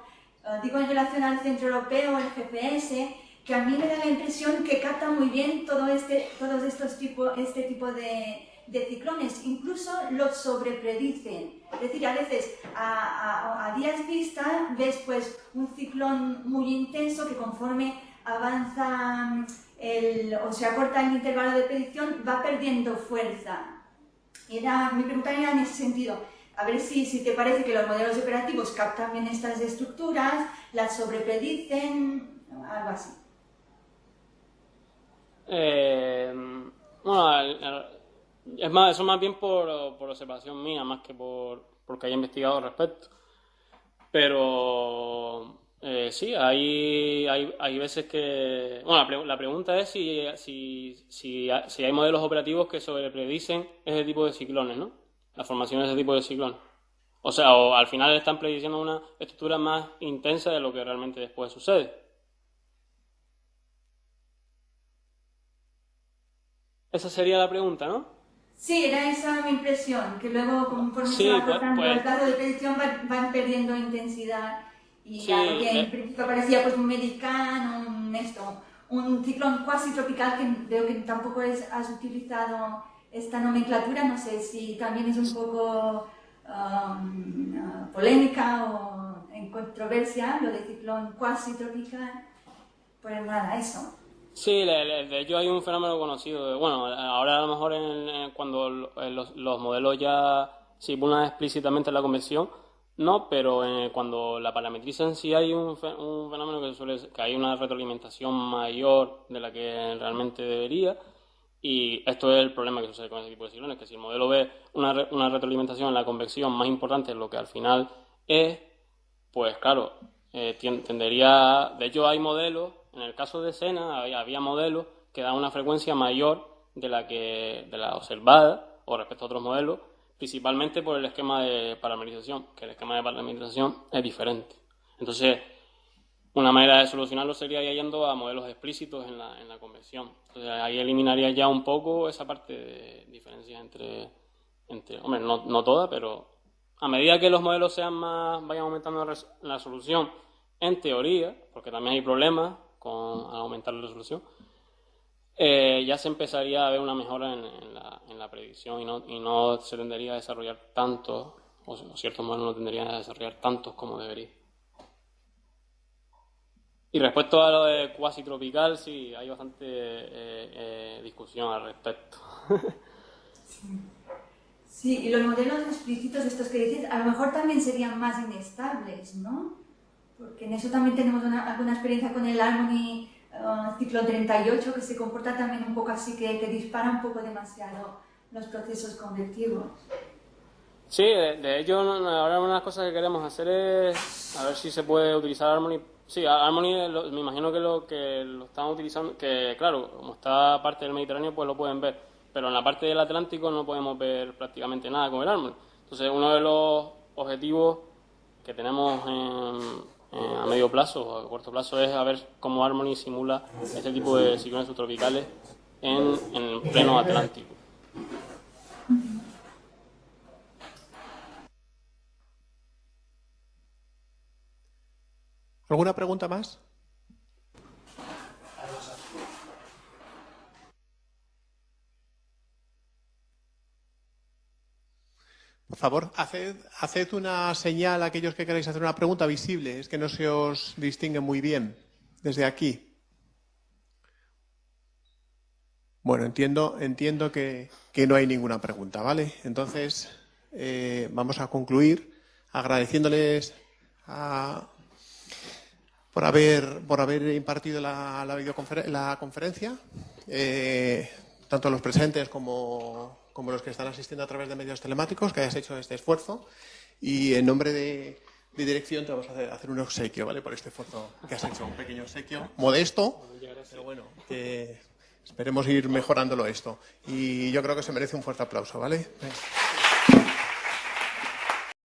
digo en relación al centro europeo, el GPS, que a mí me da la impresión que capta muy bien todos estos tipo de ciclones, incluso los sobrepredicen. Es decir, a veces a días vista ves pues un ciclón muy intenso que conforme avanza o se acorta el intervalo de predicción va perdiendo fuerza. Mi pregunta era en ese sentido, a ver si te parece que los modelos operativos captan bien estas estructuras, las sobrepredicen, algo así. Bueno, es más, eso más bien por observación mía, más que porque haya investigado al respecto. Pero sí, hay veces que... Bueno, la pregunta es si hay modelos operativos que sobrepredicen ese tipo de ciclones, ¿no? La formación de ese tipo de ciclones. O sea, o al final están prediciendo una estructura más intensa de lo que realmente después sucede. Esa sería la pregunta, ¿no? Sí, era esa mi impresión, que luego conforme Sí, se va cortando pues, el plazo de predicción van perdiendo intensidad y sí, algo que en principio parecía pues un Medicán, un ciclón cuasi tropical, que veo que tampoco has utilizado esta nomenclatura, no sé si también es un poco polémica o en controversia lo de ciclón cuasi tropical, pues nada, eso. Sí, de hecho hay un fenómeno conocido. Bueno, ahora a lo mejor cuando los modelos ya simulan explícitamente la convección, no, pero cuando la parametrizan sí hay un fenómeno que hay una retroalimentación mayor de la que realmente debería, y esto es el problema que sucede con ese tipo de ciclones, que si el modelo ve una retroalimentación en la convección más importante de lo que al final es, pues claro, tendería... De hecho hay modelos... En el caso de Sena había modelos que dan una frecuencia mayor de la observada o respecto a otros modelos, principalmente por el esquema de parametrización, que el esquema de parametrización es diferente. Entonces, una manera de solucionarlo sería yendo a modelos explícitos en la convección. Entonces, ahí eliminaría ya un poco esa parte de diferencia entre hombre, no toda, pero a medida que los modelos vayan aumentando la resolución, en teoría, porque también hay problemas al aumentar la resolución, ya se empezaría a ver una mejora en la predicción y no se tendería a desarrollar tantos, o ciertos modelos no tenderían a desarrollar tantos como debería. Y respecto a lo de cuasi tropical, sí, hay bastante discusión al respecto. Sí, y los modelos explícitos, estos que dices, a lo mejor también serían más inestables, ¿no? Porque en eso también tenemos alguna experiencia con el Harmony ciclo 38, que se comporta también un poco así, que dispara un poco demasiado los procesos convectivos. Sí, de hecho, ahora una de las cosas que queremos hacer es a ver si se puede utilizar Harmony. Sí, Harmony me imagino que lo están utilizando, que claro, como está parte del Mediterráneo, pues lo pueden ver, pero en la parte del Atlántico no podemos ver prácticamente nada con el Harmony. Entonces, uno de los objetivos que tenemos a medio plazo o a corto plazo es a ver cómo Harmony simula este tipo de ciclones subtropicales en el pleno Atlántico. ¿Alguna pregunta más? Por favor, haced una señal a aquellos que queráis hacer una pregunta visible. Es que no se os distingue muy bien desde aquí. Bueno, entiendo que no hay ninguna pregunta, ¿vale? Entonces, vamos a concluir agradeciéndoles por haber impartido la conferencia, tanto los presentes como los que están asistiendo a través de medios telemáticos, que hayas hecho este esfuerzo. Y en nombre de dirección te vamos a hacer un obsequio, ¿vale? Por este esfuerzo que has hecho, un pequeño obsequio, modesto, pero bueno, que esperemos ir mejorándolo esto. Y yo creo que se merece un fuerte aplauso, ¿vale?